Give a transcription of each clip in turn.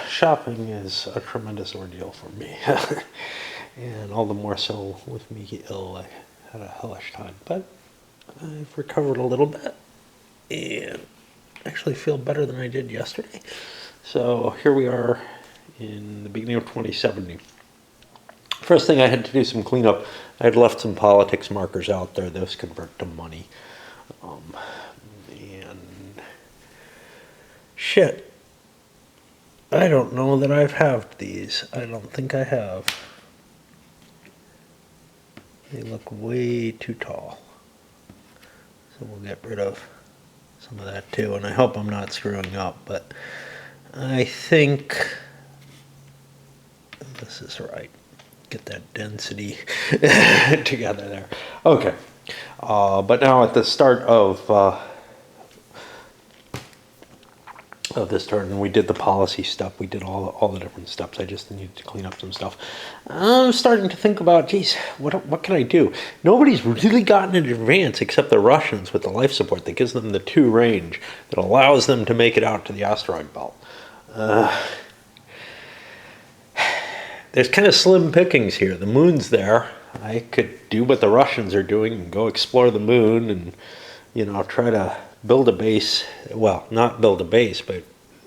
shopping is a tremendous ordeal for me. And all the more so with me ill, I had a hellish time. But I've recovered a little bit and actually feel better than I did yesterday. So here we are in the beginning of 2070. First thing, I had to do some cleanup. I had left some politics markers out there. Those convert to money. And shit, I don't know that I've halved these. I don't think I have. They look way too tall. So we'll get rid of some of that too. And I hope I'm not screwing up, but I think this is right. Get that density together there. Okay. But now at the start of this turn, we did the policy stuff. We did all the different steps. I just needed to clean up some stuff. I'm starting to think about, geez, what can I do? Nobody's really gotten in advance except the Russians with the life support that gives them the 2 range that allows them to make it out to the asteroid belt. There's kind of slim pickings here. The moon's there. I could do what the Russians are doing and go explore the moon and, try to build a base. Well, not build a base, but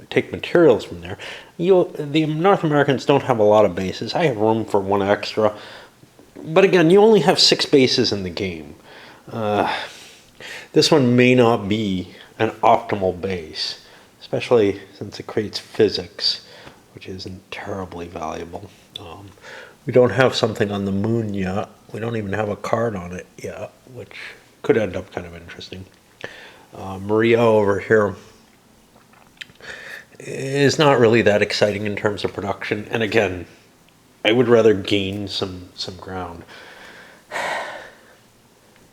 take materials from there. The North Americans don't have a lot of bases. I have room for 1 extra. But again, you only have 6 bases in the game. This one may not be an optimal base, especially since it creates physics, which isn't terribly valuable. We don't have something on the moon yet. We don't even have a card on it yet, which could end up kind of interesting. Maria over here is not really that exciting in terms of production. And again, I would rather gain some ground.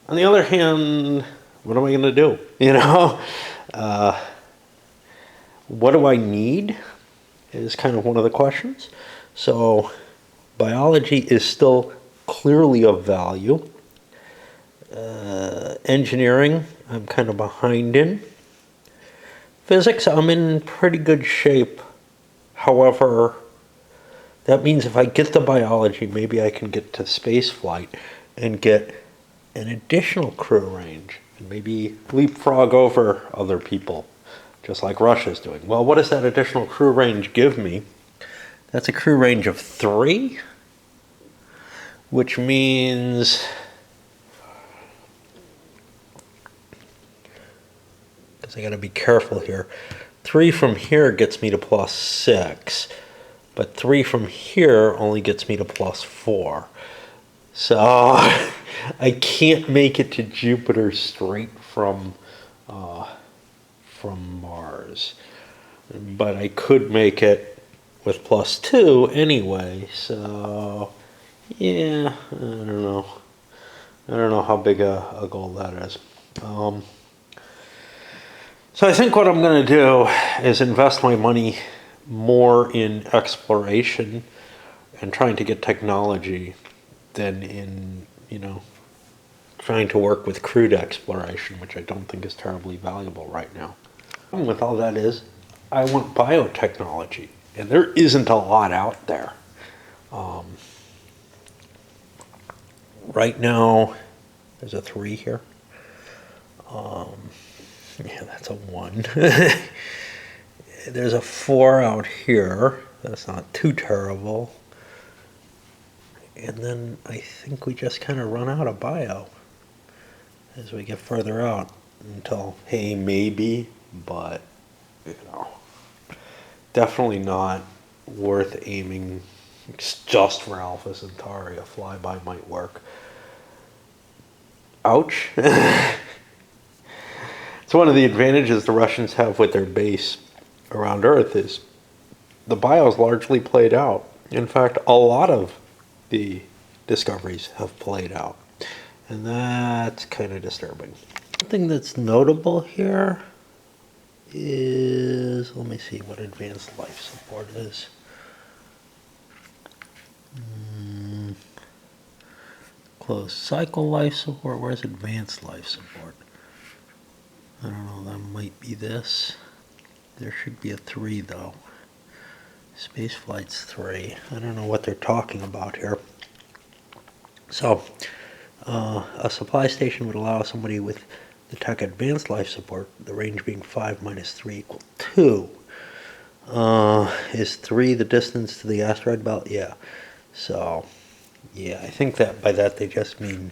On the other hand, what am I going to do? What do I need is kind of one of the questions. So biology is still clearly of value. Engineering, I'm kind of behind in. Physics, I'm in pretty good shape. However, that means if I get the biology, maybe I can get to space flight and get an additional crew range and maybe leapfrog over other people, just like Russia's doing. Well, what does that additional crew range give me? That's a crew range of 3, which means, because I got to be careful here, 3 from here gets me to +6, but 3 from here only gets me to +4. So I can't make it to Jupiter straight from Mars, but I could make it with +2 anyway. So yeah, I don't know how big a goal that is. So I think what I'm going to do is invest my money more in exploration and trying to get technology than in, trying to work with crude exploration, which I don't think is terribly valuable right now. The problem with all that is I want biotechnology, and there isn't a lot out there. Right now, there's a 3 here. Yeah, that's a 1. There's a 4 out here. That's not too terrible. And then I think we just kind of run out of bio as we get further out until, hey, maybe, but, definitely not worth aiming just for Alpha Centauri. A flyby might work. Ouch. It's one of the advantages the Russians have with their base around Earth is the bio is largely played out. In fact, a lot of the discoveries have played out, and that's kind of disturbing. Something that's notable here is, let me see what advanced life support is. Closed cycle life support. Where's advanced life support? I don't know, that might be this. There should be a 3 though. Space Flight's 3. I don't know what they're talking about here. So, a supply station would allow somebody with the tech advanced life support, the range being 5 minus 3 equal 2. Is 3 the distance to the asteroid belt? Yeah. So, yeah, I think that by that they just mean,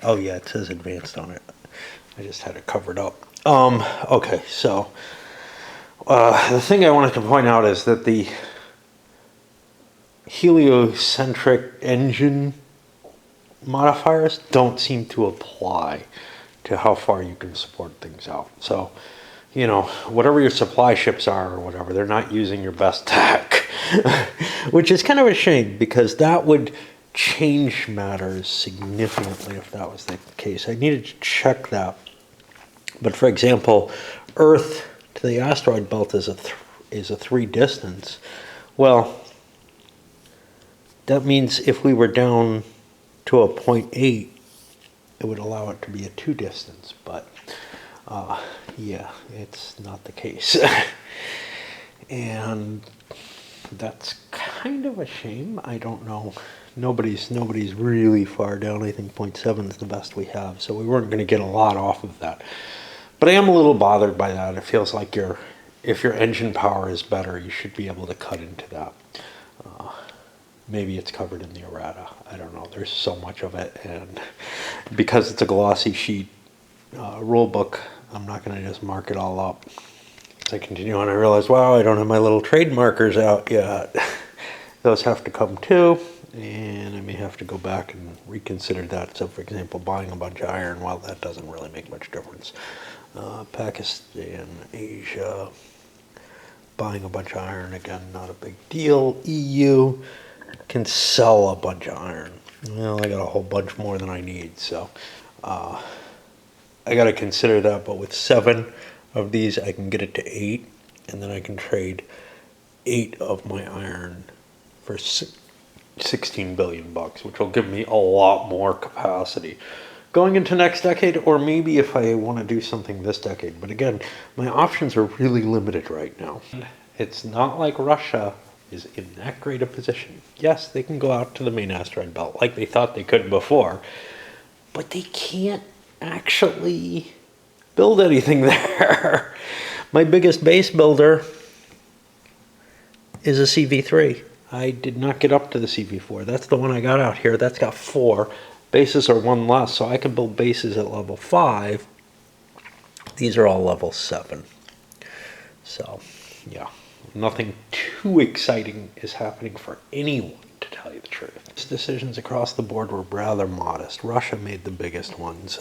oh yeah, it says advanced on it. I just had it covered up. Okay, so the thing I wanted to point out is that the heliocentric engine modifiers don't seem to apply to how far you can support things out. So, you know, whatever your supply ships are or whatever, they're not using your best tech, which is kind of a shame because that would change matters significantly if that was the case. I needed to check that. But for example, Earth to the asteroid belt is a 3 distance. Well, that means if we were down to a 0.8, it would allow it to be a 2 distance, but yeah, it's not the case. And that's kind of a shame. I don't know. Nobody's really far down. I think 0.7 is the best we have, so we weren't going to get a lot off of that. But I am a little bothered by that. It feels like if your engine power is better, you should be able to cut into that. Maybe it's covered in the errata. I don't know. There's so much of it, and because it's a glossy sheet rule book, I'm not going to just mark it all up. As I continue on, I realize, wow, I don't have my little trade markers out yet. Those have to come too, and I may have to go back and reconsider that. So, for example, buying a bunch of iron, well, that doesn't really make much difference. Pakistan, Asia, buying a bunch of iron, again, not a big deal. EU can sell a bunch of iron. Well, I got a whole bunch more than I need, so I got to consider that. But with 7 of these, I can get it to 8, and then I can trade 8 of my iron for 16 billion bucks, which will give me a lot more capacity going into next decade, or maybe if I want to do something this decade. But again, my options are really limited right now. It's not like Russia is in that great a position. Yes, they can go out to the main asteroid belt like they thought they could before, but they can't actually build anything there. My biggest base builder is a CV3. I did not get up to the CV4. That's the one I got out here. That's got 4. Bases are 1 less, so I can build bases at level 5. These are all level 7. So, yeah. Nothing too exciting is happening for anyone, to tell you the truth. These decisions across the board were rather modest. Russia made the biggest ones.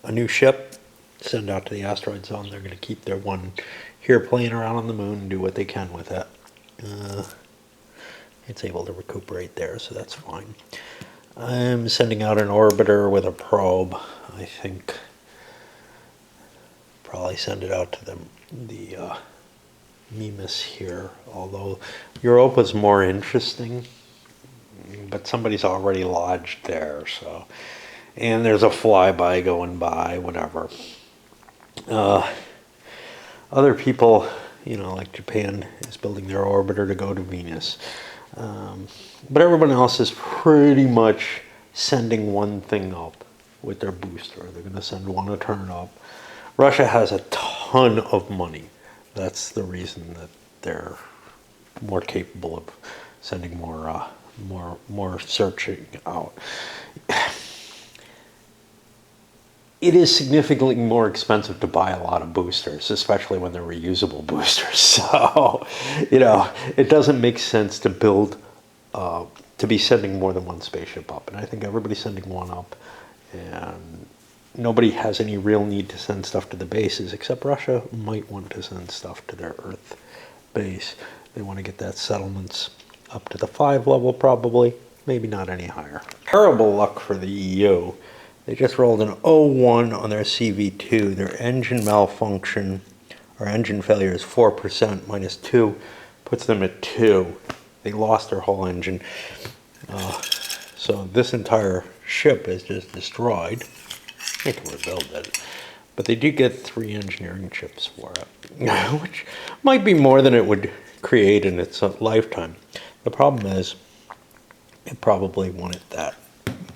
A new ship, send out to the asteroid zone. They're going to keep their one here playing around on the moon and do what they can with it. It's able to recuperate there, so that's fine. I'm sending out an orbiter with a probe. I think probably send it out to the Mimas here, although Europa's more interesting, but somebody's already lodged there, so, and there's a flyby going by, whatever. Other people, you know, like Japan is building their orbiter to go to Venus, but everyone else is pretty much sending one thing up with their booster. They're going to send 1 a turn up. Russia has a ton of money. That's the reason that they're more capable of sending more searching out. It is significantly more expensive to buy a lot of boosters, especially when they're reusable boosters. So, you know, it doesn't make sense to build, to be sending more than 1 spaceship up. And I think everybody's sending 1 up, and nobody has any real need to send stuff to the bases, except Russia might want to send stuff to their Earth base. They want to get that settlements up to the 5 level probably, maybe not any higher. Terrible luck for the EU. They just rolled an 01 on their CV2. Their engine malfunction, or engine failure, is 4%, minus 2, puts them at 2. They lost their whole engine. So this entire ship is just destroyed. They can rebuild it. But they do get 3 engineering chips for it, which might be more than it would create in its lifetime. The problem is, it probably wanted that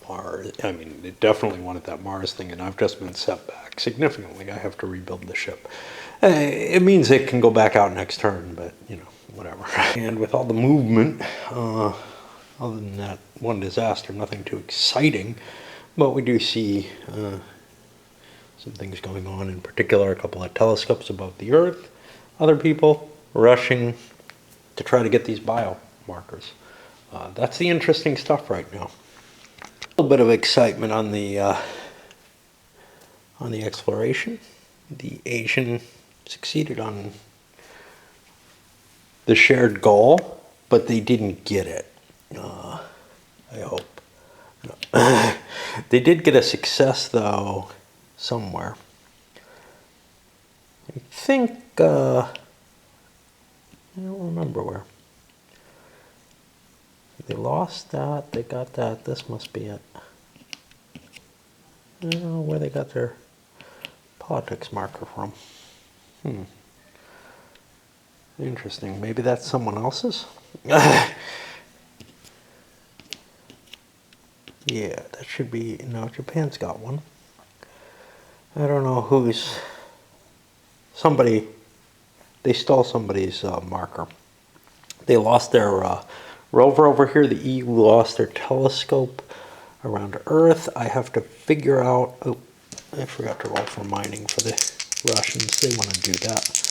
Mars. I mean, it definitely wanted that Mars thing, and I've just been set back significantly. I have to rebuild the ship. It means it can go back out next turn, but you know, whatever. And with all the movement, other than that one disaster, nothing too exciting. But we do see some things going on. In particular, a couple of telescopes above the Earth. Other people rushing to try to get these biomarkers. That's the interesting stuff right now. A little bit of excitement on the exploration. The Asian succeeded on the shared goal, but they didn't get it. I hope. No. They did get a success though somewhere. I think I don't remember where. They lost that, they got that, this must be it. I don't know where they got their politics marker from. Interesting, maybe that's someone else's? Yeah, that should be, no, Japan's got one. I don't know who's, somebody, they stole somebody's marker. They lost their rover over here. The EU lost their telescope around Earth. I have to figure out, oh, I forgot to roll for mining for the Russians. They want to do that.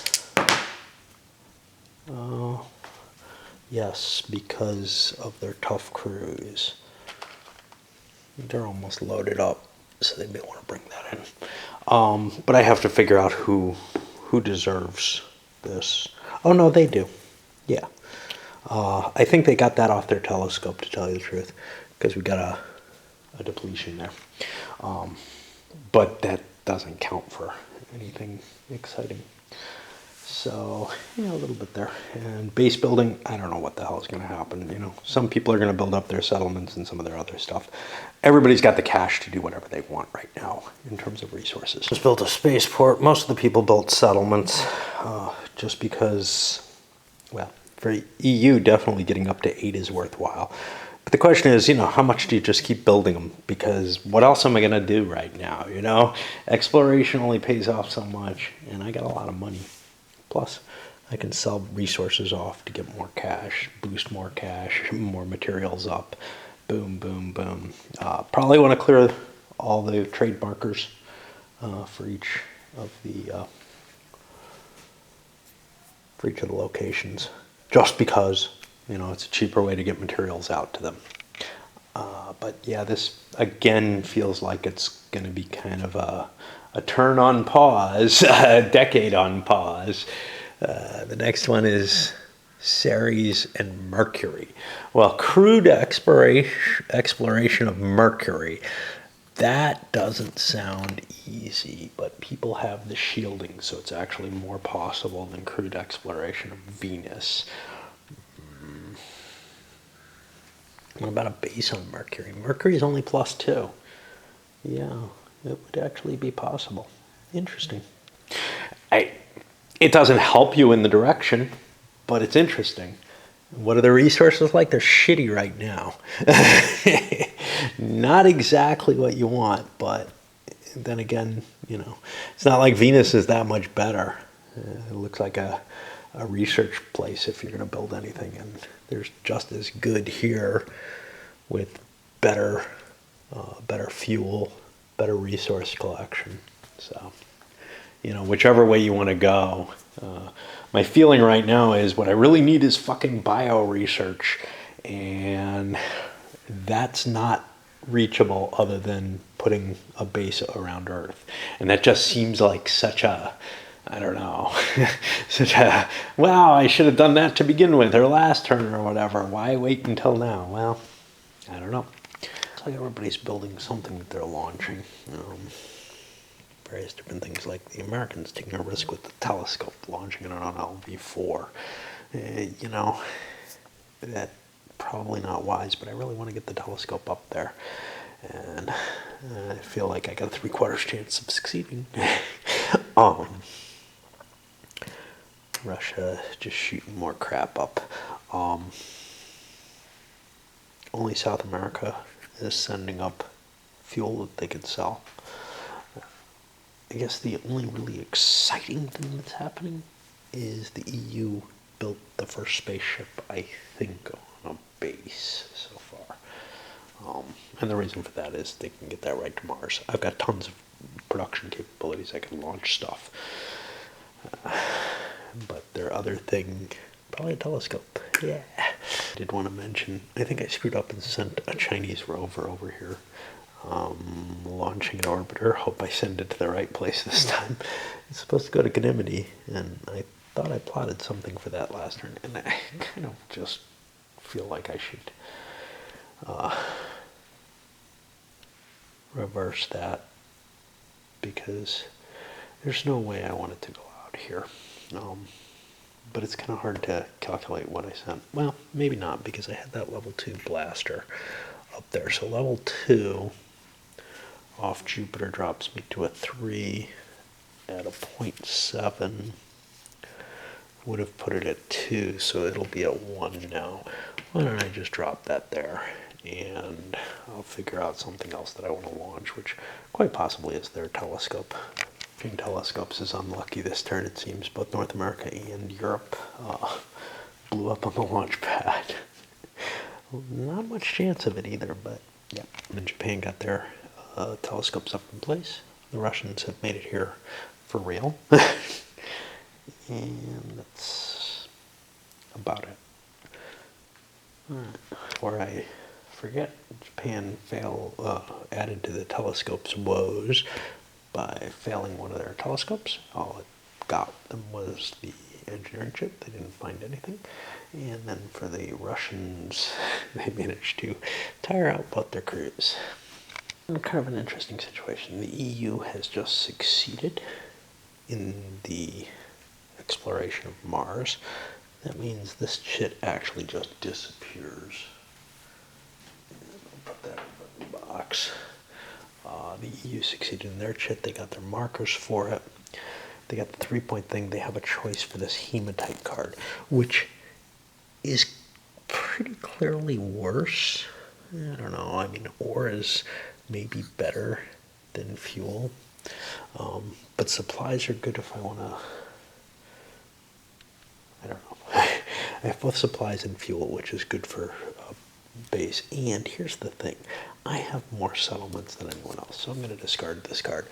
Yes, because of their tough crews. They're almost loaded up, so they may want to bring that in. But I have to figure out who deserves this. Oh no, they do. Yeah. I think they got that off their telescope, to tell you the truth, because we got a depletion there. But that doesn't count for anything exciting. So, yeah, a little bit there. And base building, I don't know what the hell is going to happen. You know, some people are going to build up their settlements and some of their other stuff. Everybody's got the cash to do whatever they want right now in terms of resources. Just built a spaceport. Most of the people built settlements just because, well, for EU, definitely getting up to 8 is worthwhile. But the question is, you know, how much do you just keep building them? Because what else am I going to do right now, you know? Exploration only pays off so much, and I got a lot of money. Plus, I can sell resources off to get more cash, boost more cash, more materials up. Boom, boom, boom. Probably want to clear all the trade markers for each of the locations, just because, you know, it's a cheaper way to get materials out to them. But yeah, this again feels like it's going to be kind of a turn on pause, a decade on pause. The next one is Ceres and Mercury. Well, crude exploration of Mercury. That doesn't sound easy, but people have the shielding, so it's actually more possible than crude exploration of Venus. What about a base on Mercury? Mercury is only +2. Yeah, it would actually be possible. Interesting. It doesn't help you in the direction, but it's interesting. What are the resources like? They're shitty right now. Not exactly what you want, but then again, you know, it's not like Venus is that much better. It looks like a research place if you're going to build anything, and there's just as good here with better fuel, better resource collection. So, you know, whichever way you want to go. My feeling right now is what I really need is fucking bio research, and that's not reachable other than putting a base around Earth. And that just seems like such a, I don't know, such a, wow, I should have done that to begin with, or last turn, or whatever. Why wait until now? Well, I don't know. It's like everybody's building something that they're launching. Various different things, like the Americans taking a risk with the telescope, launching it on LV4. You know, that probably not wise, but I really want to get the telescope up there. And I feel like I got a 3/4 chance of succeeding. Russia just shooting more crap up. Only South America is sending up fuel that they could sell. I guess the only really exciting thing that's happening is the EU built the first spaceship, I think, on a base so far. And the reason for that is they can get that right to Mars. I've got tons of production capabilities. I can launch stuff. But their other thing, probably a telescope. Yeah. I did want to mention, I think I screwed up and sent a Chinese rover over here. Launching an orbiter. Hope I send it to the right place this time. It's supposed to go to Ganymede, and I thought I plotted something for that last turn, and I kind of just feel like I should reverse that, because there's no way I want it to go out here. But it's kind of hard to calculate what I sent. Well, maybe not, because I had that level 2 blaster up there. So level 2 off Jupiter drops me to a 3 at a 0.7. Would have put it at 2, so it'll be at 1 now. Why don't I just drop that there, and I'll figure out something else that I want to launch, which quite possibly is their telescope. Launching telescopes is unlucky this turn, it seems. Both North America and Europe blew up on the launch pad. Not much chance of it either, but yeah. And Japan got their telescopes up in place. The Russians have made it here for real. And that's about it. Before I forget, Japan added to the telescope's woes by failing one of their telescopes. All it got them was the engineering chip. They didn't find anything. And then for the Russians, they managed to tire out both their crews. Kind of an interesting situation. The EU has just succeeded in the exploration of Mars. That means this shit actually just disappears. I'll put that in the box. The EU succeeded in their chit. They got their markers for it. They got the 3-point thing. They have a choice for this hematite card, which is pretty clearly worse. I don't know. I mean, ore is maybe better than fuel. But supplies are good if I want to... I don't know. I have both supplies and fuel, which is good for base. And here's the thing. I have more settlements than anyone else, so I'm going to discard this card.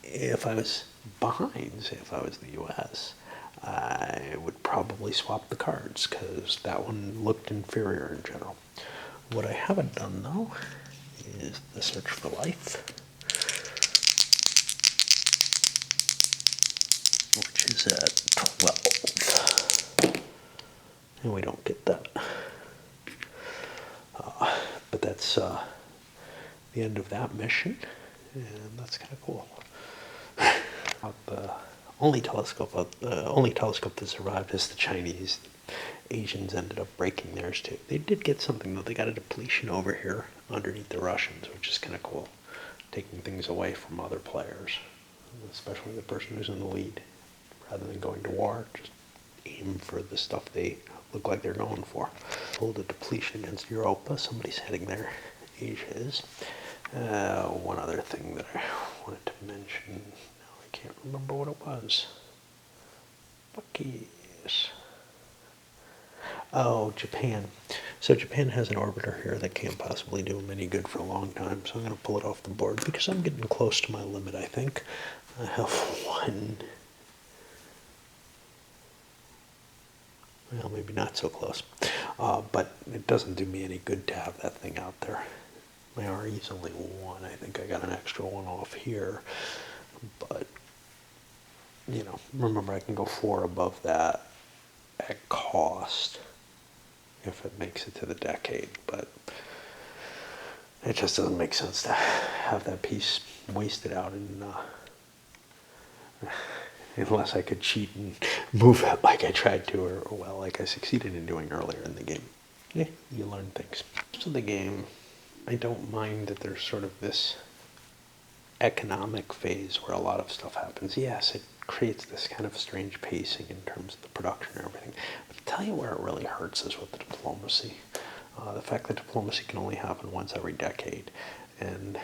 If I was behind, say if I was the US, I would probably swap the cards, because that one looked inferior in general. What I haven't done, though, is the search for life, which is at 12. And we don't get that. But that's the end of that mission, and that's kind of cool. The only telescope that survived is the Chinese. Asians ended up breaking theirs too. They did get something though. They got a depletion over here underneath the Russians, which is kind of cool, taking things away from other players, especially the person who's in the lead. Rather than going to war, just aim for the stuff they look like they're going for. Hold a depletion against Europa. Somebody's heading there. Asia is. One other thing that I wanted to mention. Now I can't remember what it was. Fuck yes. Oh, Japan. So Japan has an orbiter here that can't possibly do them any good for a long time, so I'm going to pull it off the board because I'm getting close to my limit, I think. I have one. Well, maybe not so close. But it doesn't do me any good to have that thing out there. My RE is only 1. I think I got an extra 1 off here. But, you know, remember I can go 4 above that at cost if it makes it to the decade. But it just doesn't make sense to have that piece wasted out in... unless I could cheat and move it like I tried to, or well, like I succeeded in doing earlier in the game. Yeah, you learn things. So the game, I don't mind that there's sort of this economic phase where a lot of stuff happens. Yes, it creates this kind of strange pacing in terms of the production and everything. But to tell you where it really hurts is with the diplomacy. The fact that diplomacy can only happen once every decade. And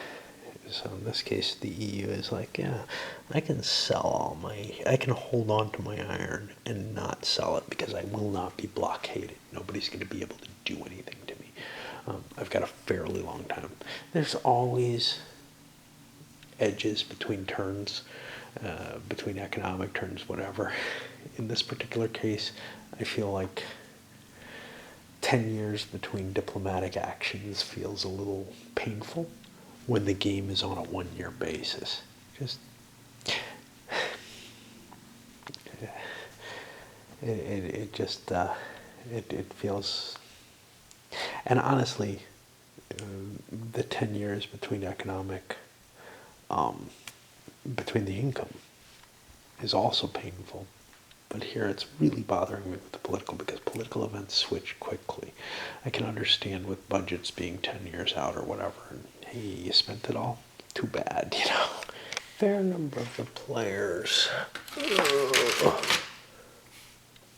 so in this case, the EU is like, yeah, I can I can hold on to my iron and not sell it because I will not be blockaded. Nobody's going to be able to do anything to me. I've got a fairly long time. There's always edges between turns, between economic turns, whatever. In this particular case, I feel like 10 years between diplomatic actions feels a little painful when the game is on a 1-year basis. Just it feels, and honestly, the 10 years between between the income is also painful. But here it's really bothering me with the political because political events switch quickly. I can understand with budgets being 10 years out or whatever, and hey, you spent it all? Too bad, you know. Fair number of the players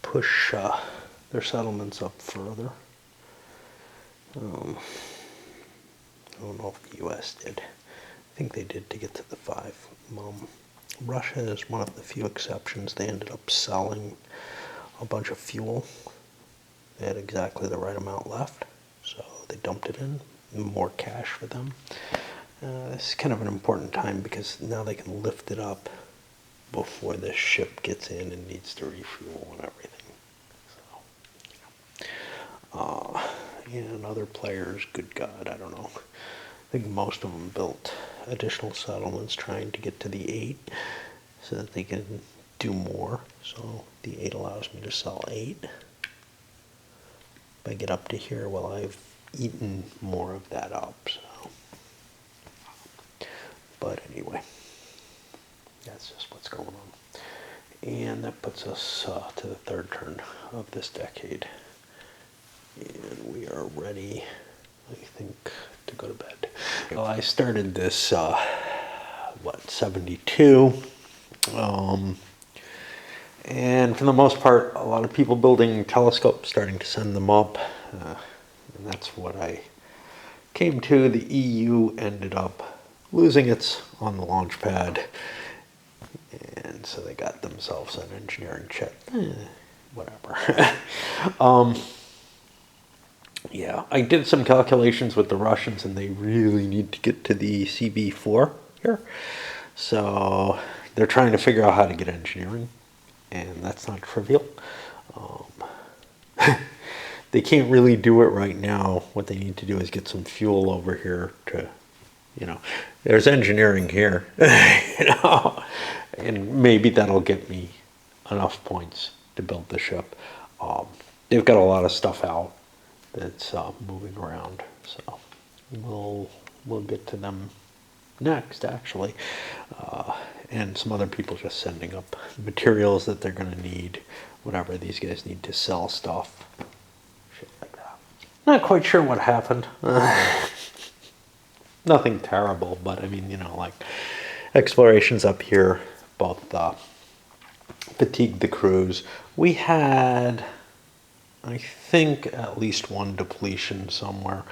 push their settlements up further. I don't know if the U.S. did. I think they did to get to the 5. Russia is one of the few exceptions. They ended up selling a bunch of fuel. They had exactly the right amount left, so they dumped it in. More cash for them. This is kind of an important time because now they can lift it up before the ship gets in and needs to refuel and everything. So, and other players, good God, I don't know. I think most of them built additional settlements trying to get to the 8 so that they can do more. So the 8 allows me to sell 8. If I get up to here, well, I've eaten more of that up. So, but anyway, that's just what's going on. And that puts us to the 3rd turn of this decade. And we are ready, I think, to go to bed. Well, I started this, 72. And for the most part, a lot of people building telescopes, starting to send them up. And that's what I came to. The EU ended up losing its on the launch pad. And so they got themselves an engineering check. Whatever. Yeah, I did some calculations with the Russians, and they really need to get to the CB4 here. So they're trying to figure out how to get engineering, and that's not trivial. They can't really do it right now. What they need to do is get some fuel over here to, there's engineering here, and maybe that'll get me enough points to build the ship. They've got a lot of stuff out that's moving around, so we'll get to them next, actually, and some other people just sending up materials that they're going to need, whatever. These guys need to sell stuff, shit like that. Not quite sure what happened. Nothing terrible, but I mean, like explorations up here both fatigued the crews. We had, I think, at least one depletion somewhere,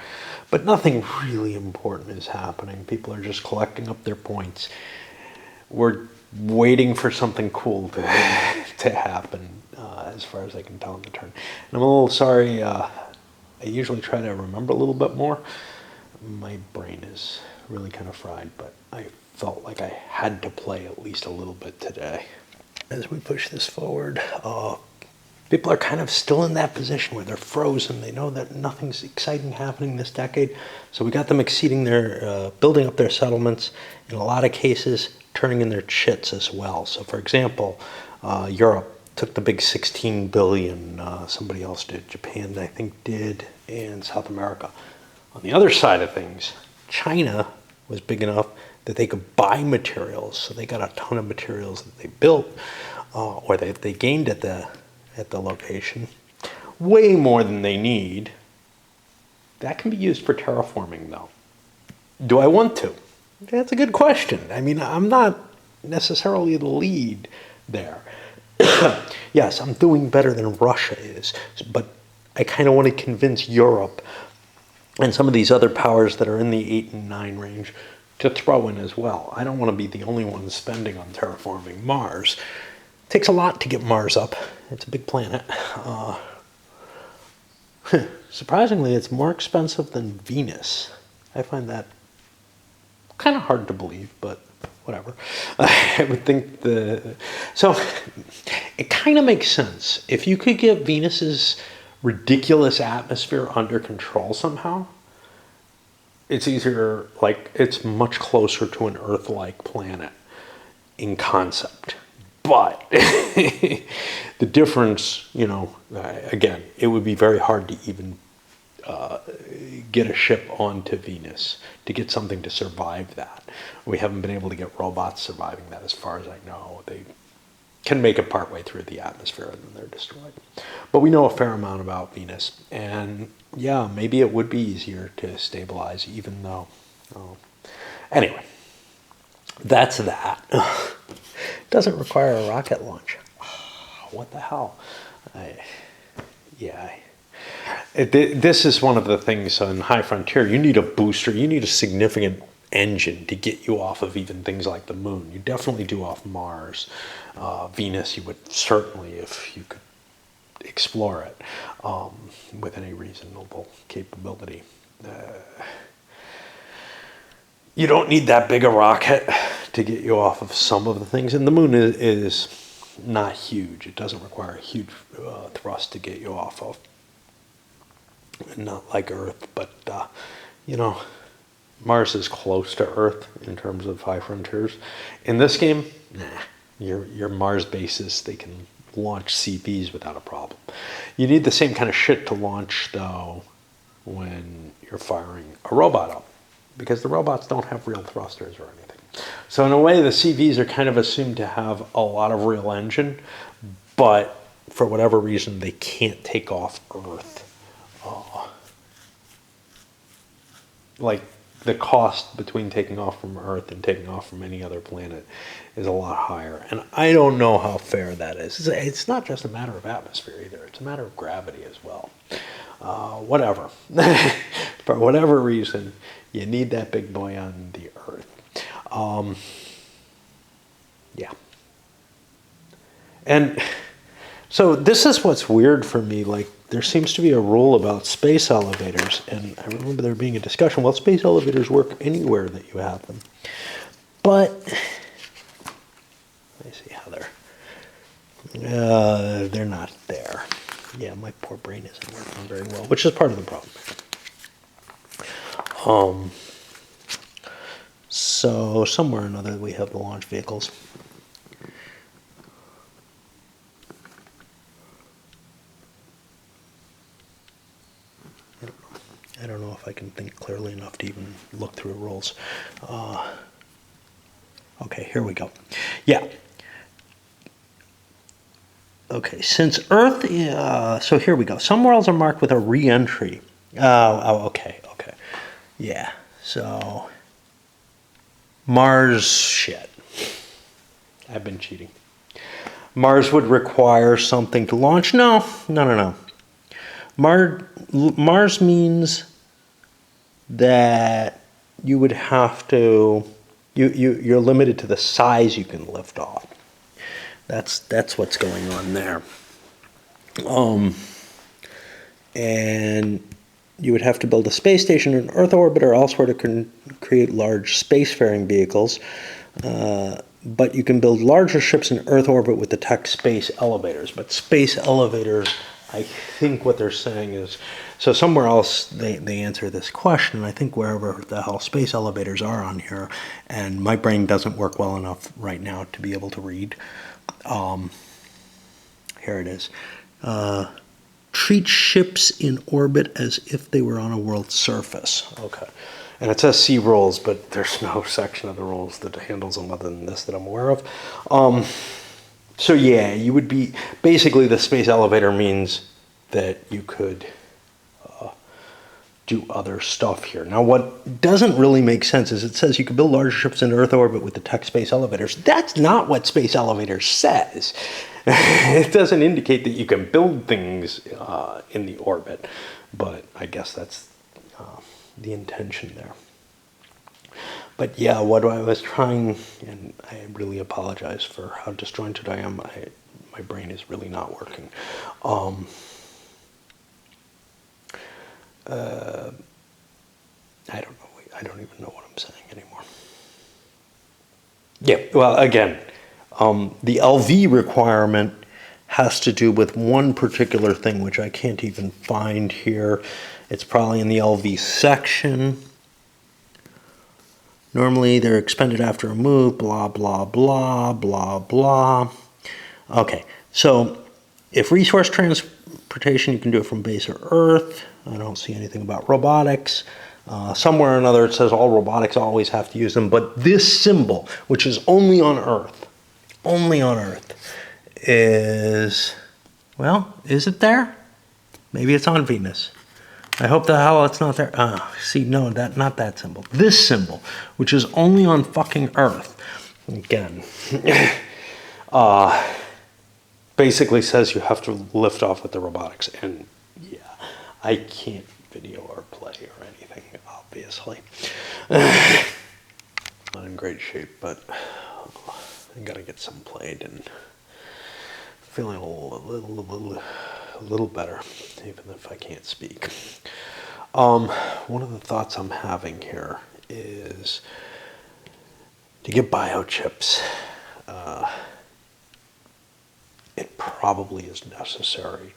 but nothing really important is happening. People are just collecting up their points. We're waiting for something cool to happen, as far as I can tell in the turn. And I'm a little sorry. I usually try to remember a little bit more. My brain is really kind of fried, but I felt like I had to play at least a little bit today. As we push this forward, people are kind of still in that position where they're frozen. They know that nothing's exciting happening this decade. So we got them exceeding their, building up their settlements, in a lot of cases, turning in their chits as well. So for example, Europe took the big 16 billion, somebody else did, Japan I think did, and South America. On the other side of things, China was big enough that they could buy materials. So they got a ton of materials that they built, or they gained at the location, way more than they need. That can be used for terraforming, though. Do I want to? That's a good question. I mean, I'm not necessarily the lead there. Yes, I'm doing better than Russia is, but I kind of want to convince Europe and some of these other powers that are in the 8 and 9 range to throw in as well. I don't want to be the only one spending on terraforming Mars. It takes a lot to get Mars up. It's a big planet. Surprisingly, it's more expensive than Venus. I find that kind of hard to believe, but whatever. I would think so it kind of makes sense. If you could get Venus's ridiculous atmosphere under control somehow, it's easier, like, it's much closer to an Earth-like planet in concept. But the difference, again, it would be very hard to even get a ship onto Venus to get something to survive that. We haven't been able to get robots surviving that as far as I know. They can make it partway through the atmosphere and then they're destroyed. But we know a fair amount about Venus. And yeah, maybe it would be easier to stabilize even though. Anyway, that's that. It doesn't require a rocket launch. What the hell? This is one of the things on High Frontier. You need a booster. You need a significant engine to get you off of even things like the moon. You definitely do off Mars. Venus, you would certainly, if you could explore it with any reasonable capability. You don't need that big a rocket to get you off of some of the things. And the moon is not huge. It doesn't require a huge thrust to get you off of. Not like Earth, but, Mars is close to Earth in terms of High Frontiers. In this game, your Mars bases, they can launch CVs without a problem. You need the same kind of shit to launch, though, when you're firing a robot up, because the robots don't have real thrusters or anything. So in a way, the CVs are kind of assumed to have a lot of real engine, but for whatever reason, they can't take off Earth. Like, the cost between taking off from Earth and taking off from any other planet is a lot higher. And I don't know how fair that is. It's not just a matter of atmosphere either. It's a matter of gravity as well. Whatever. For whatever reason, you need that big boy on the Earth. Yeah. And so this is what's weird for me. Like, there seems to be a rule about space elevators, and I remember there being a discussion, well, space elevators work anywhere that you have them. But, let me see how they're not there. Yeah, my poor brain isn't working very well, which is part of the problem. So, somewhere or another, we have the launch vehicles. I don't know if I can think clearly enough to even look through rules. Okay, here we go. Yeah. Okay, since Earth, so here we go. Some worlds are marked with a re-entry. Okay. Yeah, so Mars, shit. I've been cheating. Mars would require something to launch? No. Mars means that you would have to, you're limited to the size you can lift off. That's what's going on there. And you would have to build a space station in Earth orbit or elsewhere to create large spacefaring vehicles. But you can build larger ships in Earth orbit with the tech space elevators. But space elevators, I think what they're saying is, so somewhere else they answer this question, I think wherever the hell space elevators are on here, and my brain doesn't work well enough right now to be able to read. Here it is. Treat ships in orbit as if they were on a world's surface. Okay. And it says see rules, but there's no section of the rules that handles them other than this that I'm aware of. So yeah, you would be, basically the space elevator means that you could do other stuff here. Now, what doesn't really make sense is it says you can build larger ships in Earth orbit with the tech space elevators. That's not what space elevators says. It doesn't indicate that you can build things in the orbit, but I guess that's the intention there. But yeah, what I was trying, and I really apologize for how disjointed I am. My brain is really not working. I don't know. I don't even know what I'm saying anymore. Yeah, well, again, the LV requirement has to do with one particular thing, which I can't even find here. It's probably in the LV section. Normally, they're expended after a move, blah, blah, blah, blah, blah. Okay, so if resource transportation, you can do it from base or Earth. I don't see anything about robotics. Somewhere or another, it says all robotics always have to use them. But this symbol, which is only on Earth, is, well, is it there? Maybe it's on Venus. I hope the hell it's not there. See, no, not that symbol. This symbol, which is only on fucking Earth. Again, basically says you have to lift off with the robotics. And yeah, I can't video or play or anything, obviously. Not in great shape, but I gotta get some played and feeling a little better, even if I can't speak. One of the thoughts I'm having here is to get biochips. It probably is necessary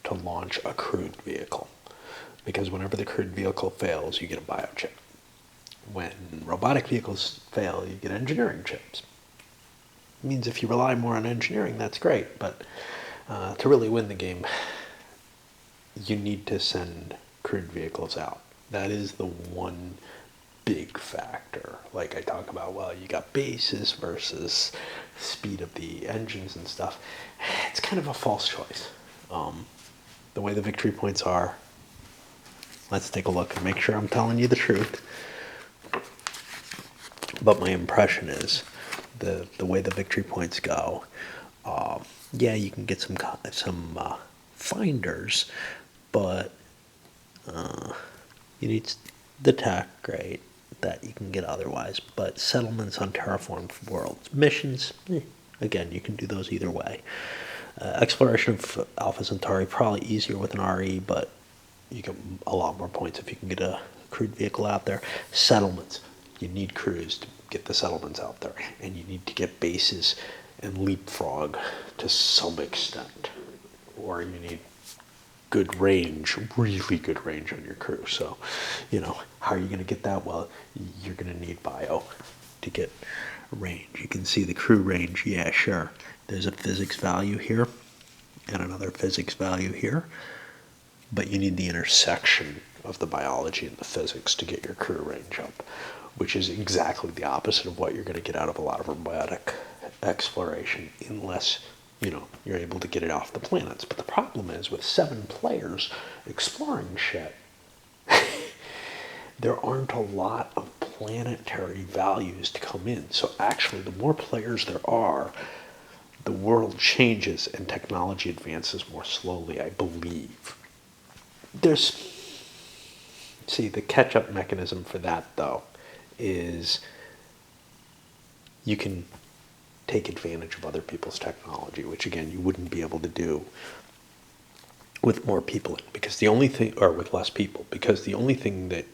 to launch a crewed vehicle, because whenever the crewed vehicle fails, you get a biochip. When robotic vehicles fail, you get engineering chips. It means if you rely more on engineering, that's great, but to really win the game, you need to send crewed vehicles out. That is the one big factor. Like I talk about, well, you got bases versus speed of the engines and stuff. It's kind of a false choice. The way the victory points are, let's take a look and make sure I'm telling you the truth. But my impression is the way the victory points go, yeah, you can get some finders, but you need the tech, right, that you can get otherwise. But settlements on terraformed worlds, missions, again, you can do those either way. Exploration of Alpha Centauri, probably easier with an RE, but you get a lot more points if you can get a crewed vehicle out there. Settlements, you need crews to get the settlements out there, and you need to get bases and leapfrog to some extent, or you need good range, really good range on your crew. So, how are you going to get that? Well, you're going to need bio to get range. You can see the crew range. Yeah, sure. There's a physics value here and another physics value here, but you need the intersection of the biology and the physics to get your crew range up, which is exactly the opposite of what you're going to get out of a lot of robotic exploration, unless you're able to get it off the planets. But the problem is, with 7 players exploring shit, there aren't a lot of planetary values to come in. So actually, the more players there are, the world changes and technology advances more slowly, I believe. The catch-up mechanism for that, though, is you can take advantage of other people's technology, which again you wouldn't be able to do with more people, because the only thing, or with less people, because the only thing that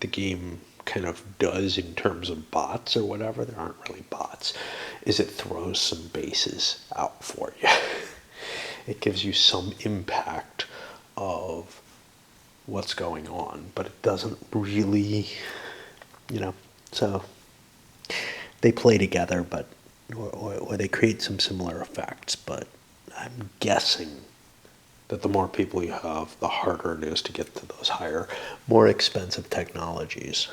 the game kind of does in terms of bots or whatever, there aren't really bots, is it throws some bases out for you. It gives you some impact of what's going on, but it doesn't really, so they play together, but or they create some similar effects, but I'm guessing that the more people you have, the harder it is to get to those higher, more expensive technologies.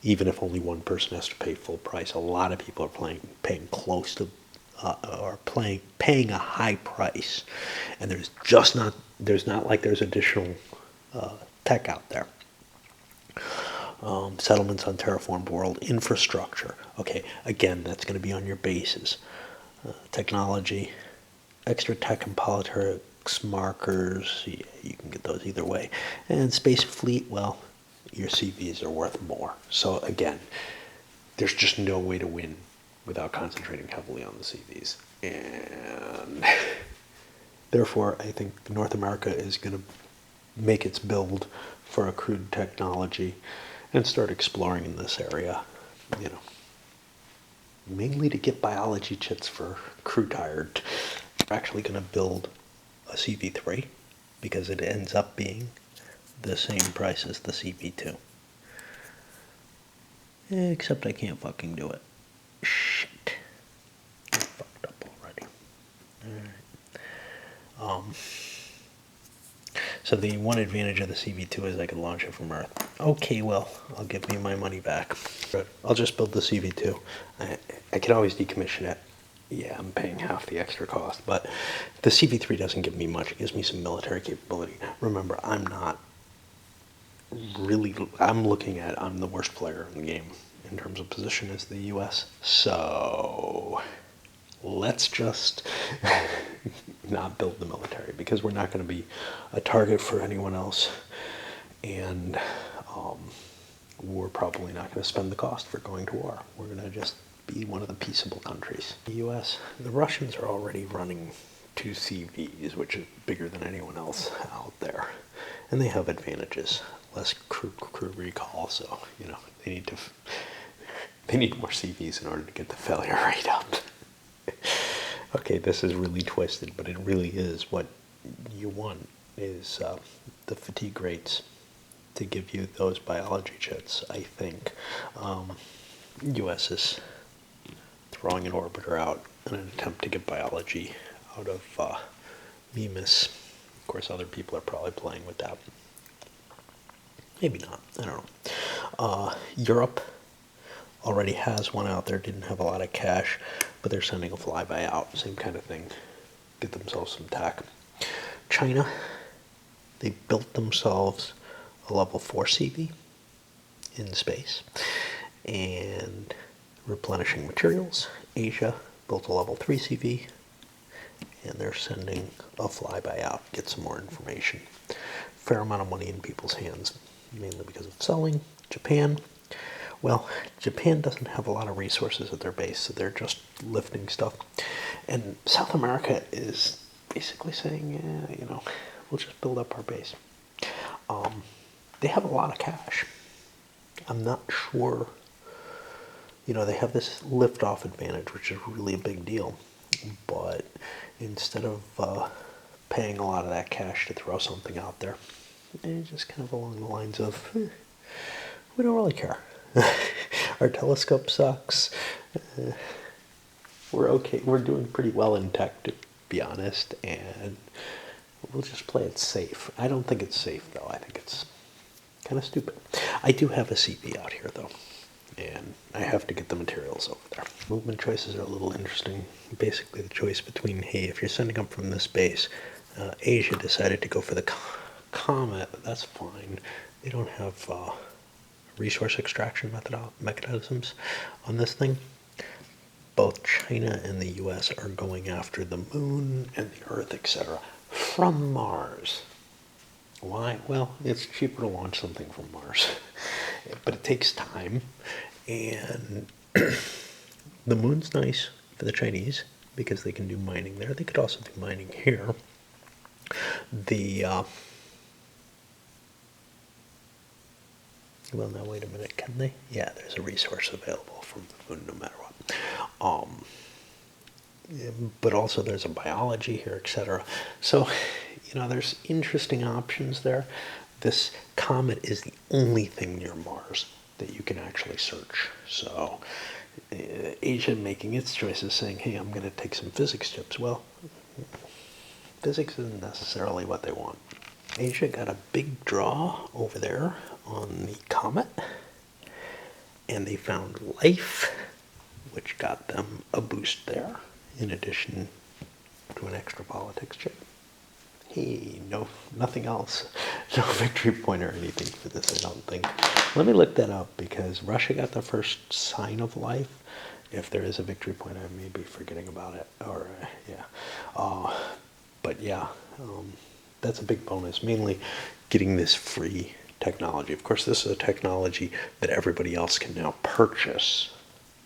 Even if only one person has to pay full price, a lot of people are paying close to or paying a high price, and there's additional tech out there. Settlements on terraformed world infrastructure. Okay, again, that's going to be on your bases. Technology, extra tech and politics markers. You can get those either way. And space fleet. Well, your CVs are worth more. So again, there's just no way to win without concentrating heavily on the CVs. And therefore, I think North America is going to make its build for a crude technology and start exploring in this area, mainly to get biology chits for crew tired. We're actually going to build a CV3 because it ends up being the same price as the CV2. Except I can't fucking do it. Shit. I fucked up already. Alright. So the one advantage of the CV2 is I can launch it from Earth. Okay, well, I'll give me my money back. But I'll just build the CV2. I can always decommission it. Yeah, I'm paying half the extra cost, but the CV3 doesn't give me much. It gives me some military capability. Remember, I'm the worst player in the game in terms of position as the US. So let's just not build the military because we're not going to be a target for anyone else, and we're probably not going to spend the cost for going to war. We're going to just be one of the peaceable countries. The US, the Russians are already running 2 CVs, which is bigger than anyone else out there, and they have advantages. Less crew recall, so they need more CVs in order to get the failure rate up. Okay, this is really twisted, but it really is what you want is the fatigue rates to give you those biology chits. I think U.S. is throwing an orbiter out in an attempt to get biology out of Mimas. Of course, other people are probably playing with that. Maybe not. I don't know. Europe already has one out there. Didn't have a lot of cash, but they're sending a flyby out. Same kind of thing. Get themselves some tech. China, they built themselves a level 4 CV in space and replenishing materials. Asia built a level 3 CV, and they're sending a flyby out, get some more information. Fair amount of money in people's hands, mainly because of selling. Japan, well, Japan doesn't have a lot of resources at their base, so they're just lifting stuff. And South America is basically saying, we'll just build up our base. They have a lot of cash. I'm not sure, they have this liftoff advantage, which is really a big deal. But instead of paying a lot of that cash to throw something out there, it's just kind of along the lines of, we don't really care. Our telescope sucks. We're okay. We're doing pretty well in tech, to be honest, and we'll just play it safe. I don't think it's safe, though. I think it's kind of stupid. I do have a CV out here, though, and I have to get the materials over there. Movement choices are a little interesting. Basically, the choice between, hey, if you're sending up from this base, Asia decided to go for the Comet. That's fine. They don't have resource extraction mechanisms on this thing. Both China and the US are going after the moon and the Earth, etc. from Mars. Why? Well, it's cheaper to launch something from Mars, but it takes time, and the moon's nice for the Chinese because they can do mining there. They could also do mining here. Well, now wait a minute, can they? Yeah, there's a resource available from the moon no matter what. But also there's a biology here, etc. So, there's interesting options there. This comet is the only thing near Mars that you can actually search. So, Asia making its choices, saying, hey, I'm going to take some physics chips. Well, physics isn't necessarily what they want. Asia got a big draw over there on the comet, and they found life, which got them a boost there. in addition to an extra politics chip. Hey, no, nothing else. No victory point or anything for this, I don't think. Let me look that up because Russia got the first sign of life. If there is a victory point, I may be forgetting about it. Or, yeah. But yeah, that's a big bonus. Mainly getting this free technology. Of course, this is a technology that everybody else can now purchase.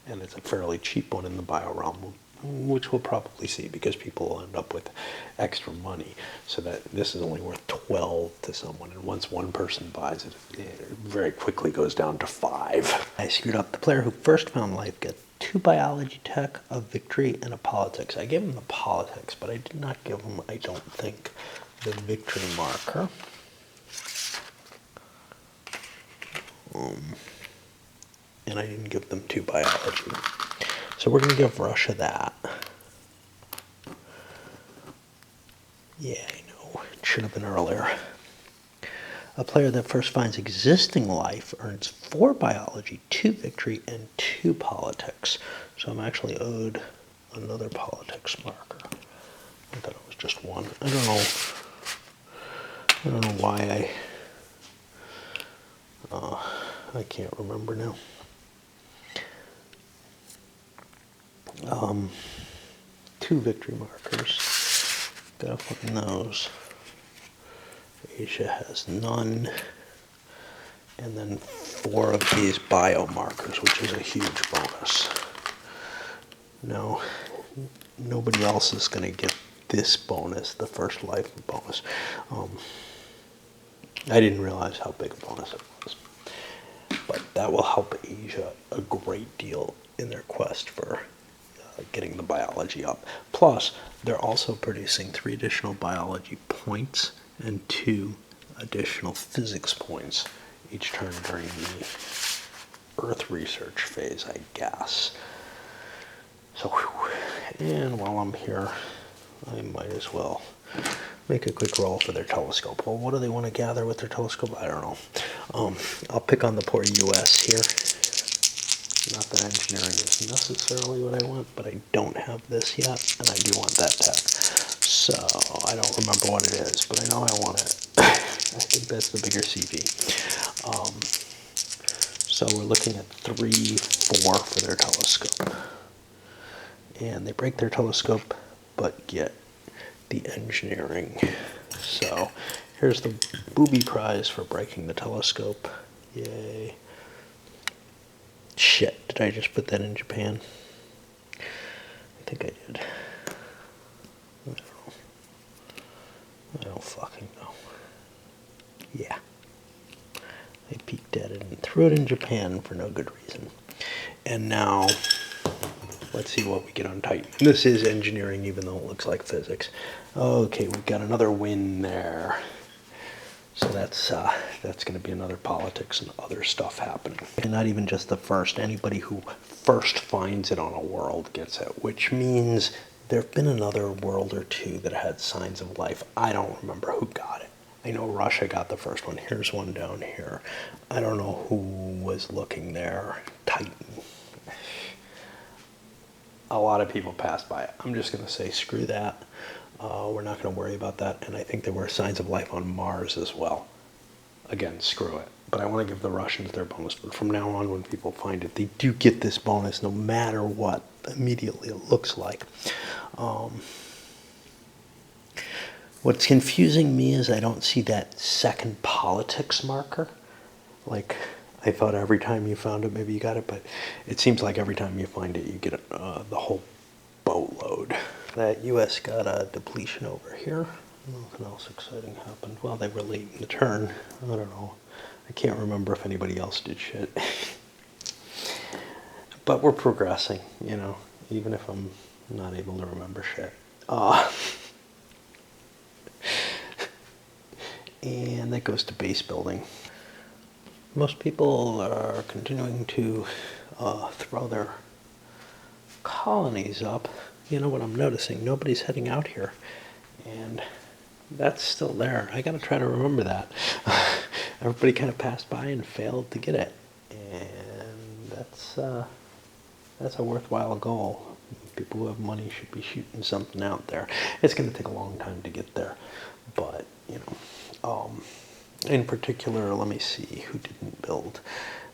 And it's a fairly cheap one in the bio realm, which we'll probably see because people will end up with extra money. So that this is only worth 12 to someone, and once one person buys it, it very quickly goes down to 5. I screwed up. The player who first found life gets 2 biology tech, a victory, and a politics. I gave him the politics, but I did not give him, I don't think, the victory marker. And I didn't give them 2 biology. So we're going to give Russia that. Yeah, I know. It should have been earlier. A player that first finds existing life earns 4 biology, 2 victory, and 2 politics. So I'm actually owed another politics marker. I thought it was just 1. I don't know why I can't remember now. 2 victory markers. Gotta find those. Asia has none. And then 4 of these biomarkers, which is a huge bonus. No, nobody else is going to get this bonus, the first life bonus. I didn't realize how big a bonus it was. But that will help Asia a great deal in their quest for getting the biology up. Plus, they're also producing 3 additional biology points and 2 additional physics points each turn during the Earth research phase, I guess. So, whew. And while I'm here, I might as well make a quick roll for their telescope. Well, what do they want to gather with their telescope? I don't know. I'll pick on the poor U.S. here. Not that engineering is necessarily what I want, but I don't have this yet, and I do want that tech. So I don't remember what it is, but I know I want it. I think that's the bigger CV. So we're looking at 3, 4 for their telescope. And they break their telescope, but get the engineering. So here's the booby prize for breaking the telescope. Yay. Shit, did I just put that in Japan? I think I did. I don't fucking know. Yeah. I peeked at it and threw it in Japan for no good reason. And now, let's see what we get on Titan. This is engineering, even though it looks like physics. Okay, we've got another win there. So that's going to be another politics and other stuff happening. And not even just the first. Anybody who first finds it on a world gets it, which means there have been another world or 2 that had signs of life. I don't remember who got it. I know Russia got the first one. Here's one down here. I don't know who was looking there. Titan. A lot of people passed by it. I'm just going to say screw that. We're not going to worry about that. And I think there were signs of life on Mars as well. Again, screw it. But I want to give the Russians their bonus. But from now on, when people find it, they do get this bonus no matter what immediately it looks like. What's confusing me is I don't see that second politics marker. Like, I thought every time you found it, maybe you got it. But it seems like every time you find it, you get the whole boatload. That U.S. got a depletion over here. Nothing else exciting happened. Well, they were late in the turn. I don't know. I can't remember if anybody else did shit. But we're progressing, you know, even if I'm not able to remember shit. And that goes to base building. Most people are continuing to throw their colonies up. You know what I'm noticing? Nobody's heading out here. And that's still there. I gotta try to remember that. Everybody kind of passed by and failed to get it. And that's a worthwhile goal. People who have money should be shooting something out there. It's going to take a long time to get there, but in particular, let me see who didn't build.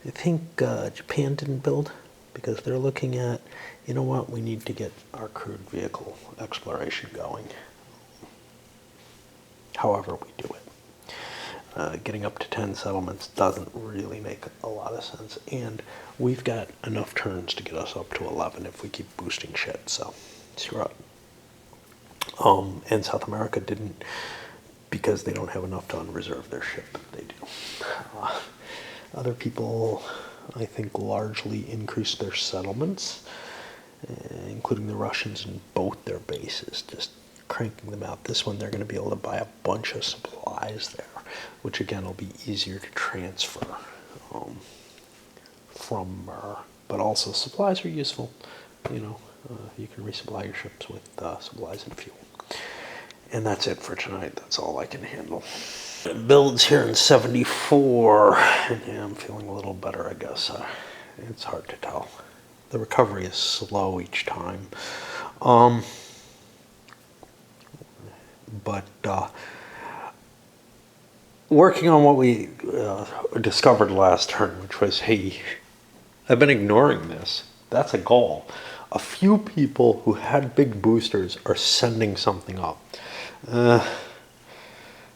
I think Japan didn't build because they're looking at, you know what, we need to get our crewed vehicle exploration going. However we do it. Getting up to 10 settlements doesn't really make a lot of sense, and we've got enough turns to get us up to 11 if we keep boosting shit, so screw up. And South America didn't, because they don't have enough to unreserve their ship. They do. Other people, I think, largely increased their settlements, including the Russians in both their bases, just cranking them out. This one, they're going to be able to buy a bunch of supplies there, which again will be easier to transfer from, but also supplies are useful. You can resupply your ships with supplies and fuel. And that's it for tonight. That's all I can handle. Builds here in 74. Yeah, I'm feeling a little better, I guess. It's hard to tell. The recovery is slow each time. But working on what we discovered last turn, which was, hey, I've been ignoring this. That's a goal. A few people who had big boosters are sending something up.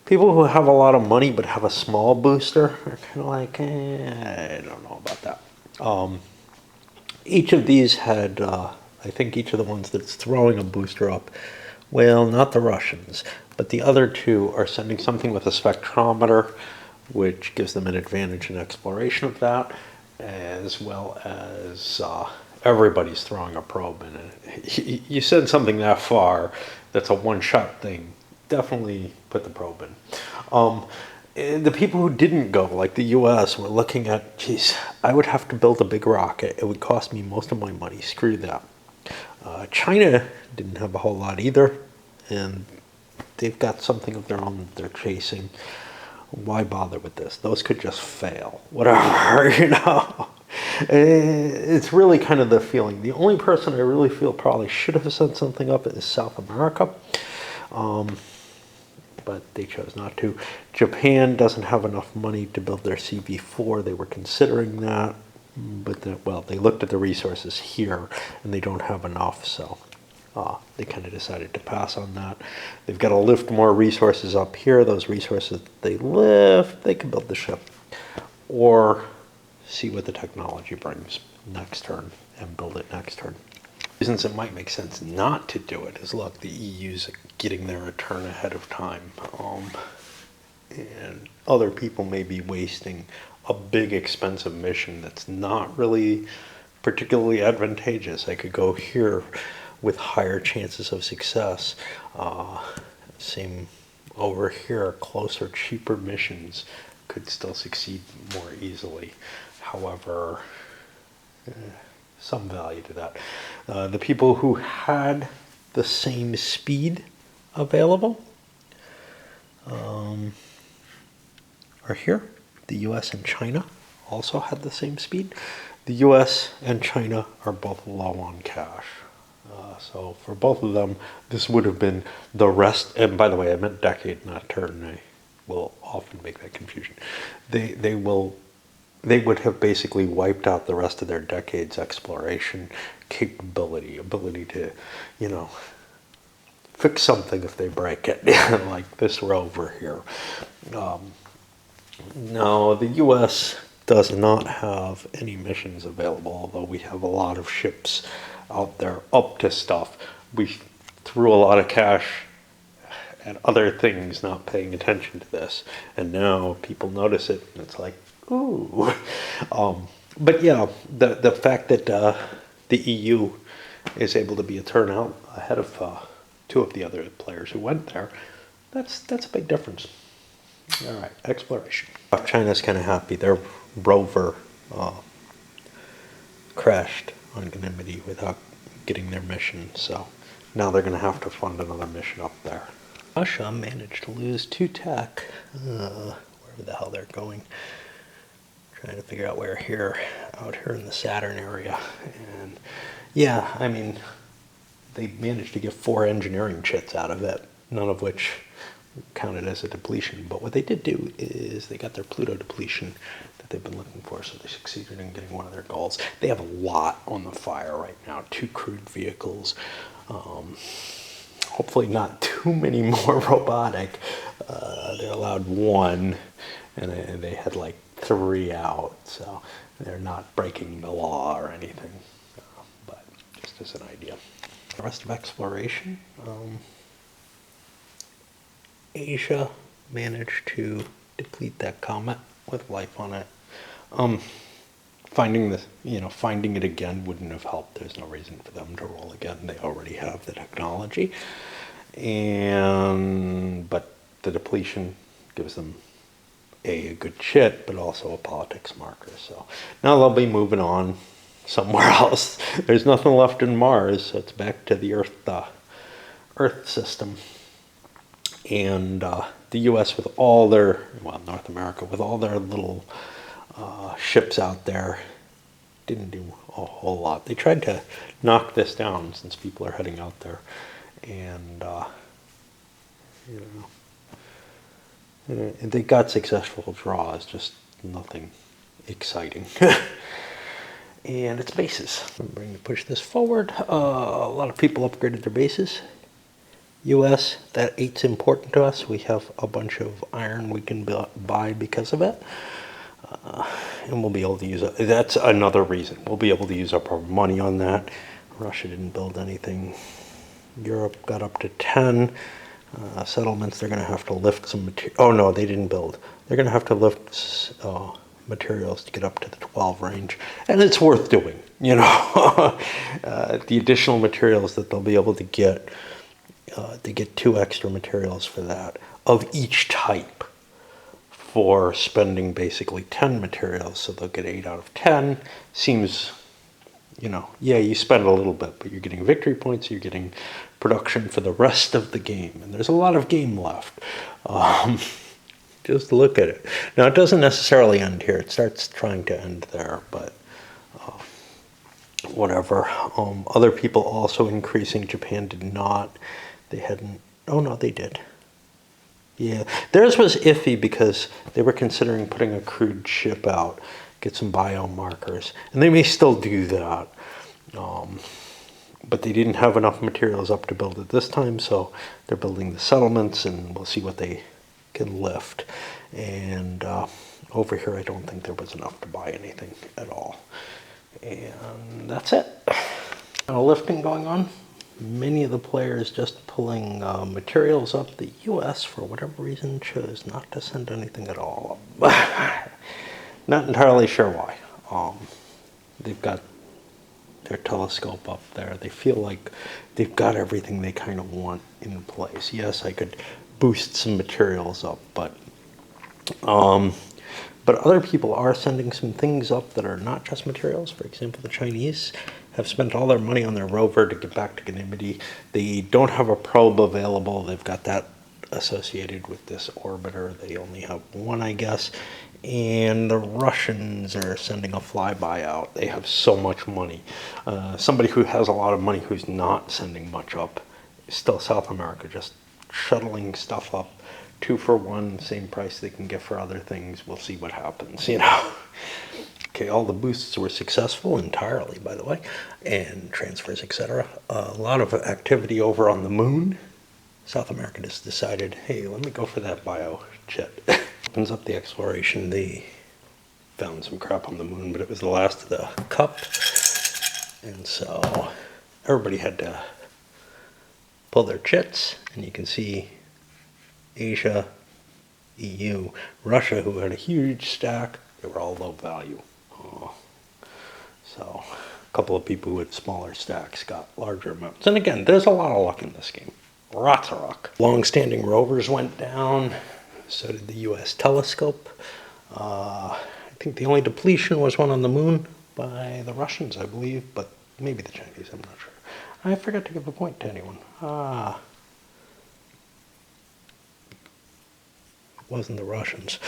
People who have a lot of money but have a small booster are kind of like, I don't know about that. Each of these had, I think each of the ones that's throwing a booster up, well, not the Russians, but the other two are sending something with a spectrometer, which gives them an advantage in exploration of that, as well as everybody's throwing a probe in it. You send something that far, that's a one-shot thing, definitely put the probe in. The people who didn't go, like the US, were looking at, geez, I would have to build a big rocket. It would cost me most of my money. Screw that. China didn't have a whole lot either, and they've got something of their own that they're chasing. Why bother with this? Those could just fail. Whatever, It's really kind of the feeling. The only person I really feel probably should have sent something up is South America. But they chose not to. Japan doesn't have enough money to build their CV4. They were considering that, but they looked at the resources here and they don't have enough, so they kind of decided to pass on that. They've got to lift more resources up here. Those resources they lift, they can build the ship, or see what the technology brings next turn and build it next turn. Reasons it might make sense not to do it is, look, the EU's getting their return ahead of time, and other people may be wasting a big expensive mission that's not really particularly advantageous. I could go here with higher chances of success. Same over here, closer, cheaper missions could still succeed more easily. However, some value to that. The people who had the same speed available are here. The US and China also had the same speed. The US and China are both low on cash. So for both of them, this would have been the rest, and by the way, I meant decade, not turn. I will often make that confusion. They would have basically wiped out the rest of their decade's exploration capability, ability to, fix something if they break it, like this rover here. No, the U.S. does not have any missions available, although we have a lot of ships out there up to stuff. We threw a lot of cash at other things, not paying attention to this, and now people notice it, and it's like, ooh. But yeah, the fact that the EU is able to be a turnout ahead of two of the other players who went there, that's a big difference. All right, exploration. China's kind of happy. Their rover crashed on Ganymede without getting their mission, so now they're going to have to fund another mission up there. Russia managed to lose 2 tech, wherever the hell they're going. Trying to figure out where here, out here in the Saturn area. And yeah, I mean, they managed to get 4 engineering chits out of it, none of which counted as a depletion. But what they did do is they got their Pluto depletion that they've been looking for, so they succeeded in getting one of their goals. They have a lot on the fire right now, 2 crewed vehicles. Hopefully not too many more robotic. They're allowed 1, and they had like 3 out, so they're not breaking the law or anything, but just as an idea. The rest of exploration, Asia managed to deplete that comet with life on it. Finding it again wouldn't have helped. There's no reason for them to roll again. They already have the technology, but the depletion gives them a good chit, but also a politics marker. So now they'll be moving on somewhere else. There's nothing left in Mars, so it's back to the Earth system. And the U.S. with all their, North America with all their little ships out there didn't do a whole lot. They tried to knock this down since people are heading out there, and they got successful draws, just nothing exciting. And it's bases. I'm going to push this forward. A lot of people upgraded their bases. U.S., that 8's important to us. We have a bunch of iron we can buy because of it. And we'll be able to use it. That's another reason. We'll be able to use up our money on that. Russia didn't build anything. Europe got up to 10. Settlements, they're going to have to lift some material. Oh, no, they didn't build. They're going to have to lift materials to get up to the 12 range. And it's worth doing, the additional materials that they'll be able to get 2 extra materials for that of each type for spending basically 10 materials, so they'll get 8 out of 10. Seems, you spend a little bit, but you're getting victory points, you're getting production for the rest of the game, and there's a lot of game left. Just look at it. Now, it doesn't necessarily end here. It starts trying to end there, but whatever. Other people also increasing. Japan did not. They hadn't. Oh, no, they did. Yeah. Theirs was iffy because they were considering putting a crewed ship out, get some biomarkers, and they may still do that. But they didn't have enough materials up to build it this time, so they're building the settlements, and we'll see what they can lift. And over here, I don't think there was enough to buy anything at all. And that's it. Lifting going on. Many of the players just pulling materials up. The U.S., for whatever reason, chose not to send anything at all. Not entirely sure why. They've got their telescope up there. They feel like they've got everything they kind of want in place. Yes, I could boost some materials up, but other people are sending some things up that are not just materials. For example, the Chinese have spent all their money on their rover to get back to Ganymede. They don't have a probe available. They've got that associated with this orbiter. They only have 1, I guess. And the Russians are sending a flyby out. They have so much money. Somebody who has a lot of money who's not sending much up is still South America, just shuttling stuff up. 2 for 1, same price they can get for other things. We'll see what happens, Okay, all the boosts were successful entirely, by the way, and transfers, etc. A lot of activity over on the moon. South America just decided, hey, let me go for that bio-chit. Opens up the exploration. They found some crap on the moon, but it was the last of the cup. And so everybody had to pull their chits, and you can see Asia, EU, Russia, who had a huge stack, they were all low value. So a couple of people who had smaller stacks got larger amounts. And again, there's a lot of luck in this game. Lots of luck. Long-standing rovers went down. So did the U.S. telescope. I think the only depletion was one on the moon by the Russians, I believe, but maybe the Chinese, I'm not sure. I forgot to give a point to anyone. It wasn't the Russians.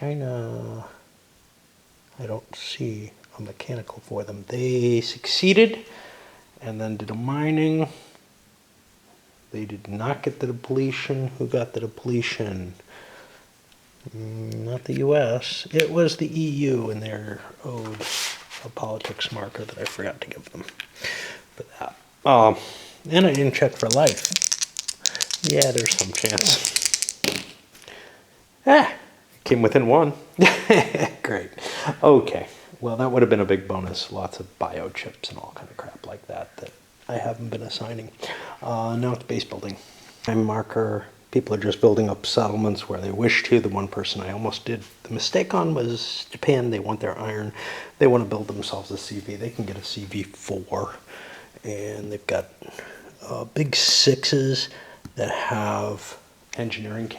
China, I don't them. They succeeded and then did a mining. They did not get the depletion. Who got the depletion? Not the US. It was the EU, and they're owed a politics marker that I forgot to give them for that. And I didn't check for life. Yeah, there's some chance. Came within one. Great. Okay. Well, that would have been a big bonus. Lots of biochips and all kind of crap like that that I haven't been assigning. Now it's base building. Time marker. People are just building up settlements where they wish to. The one person I almost did the mistake on was Japan. They want their iron. They want to build themselves a CV. They can get a CV4. And they've got big sixes that have engineering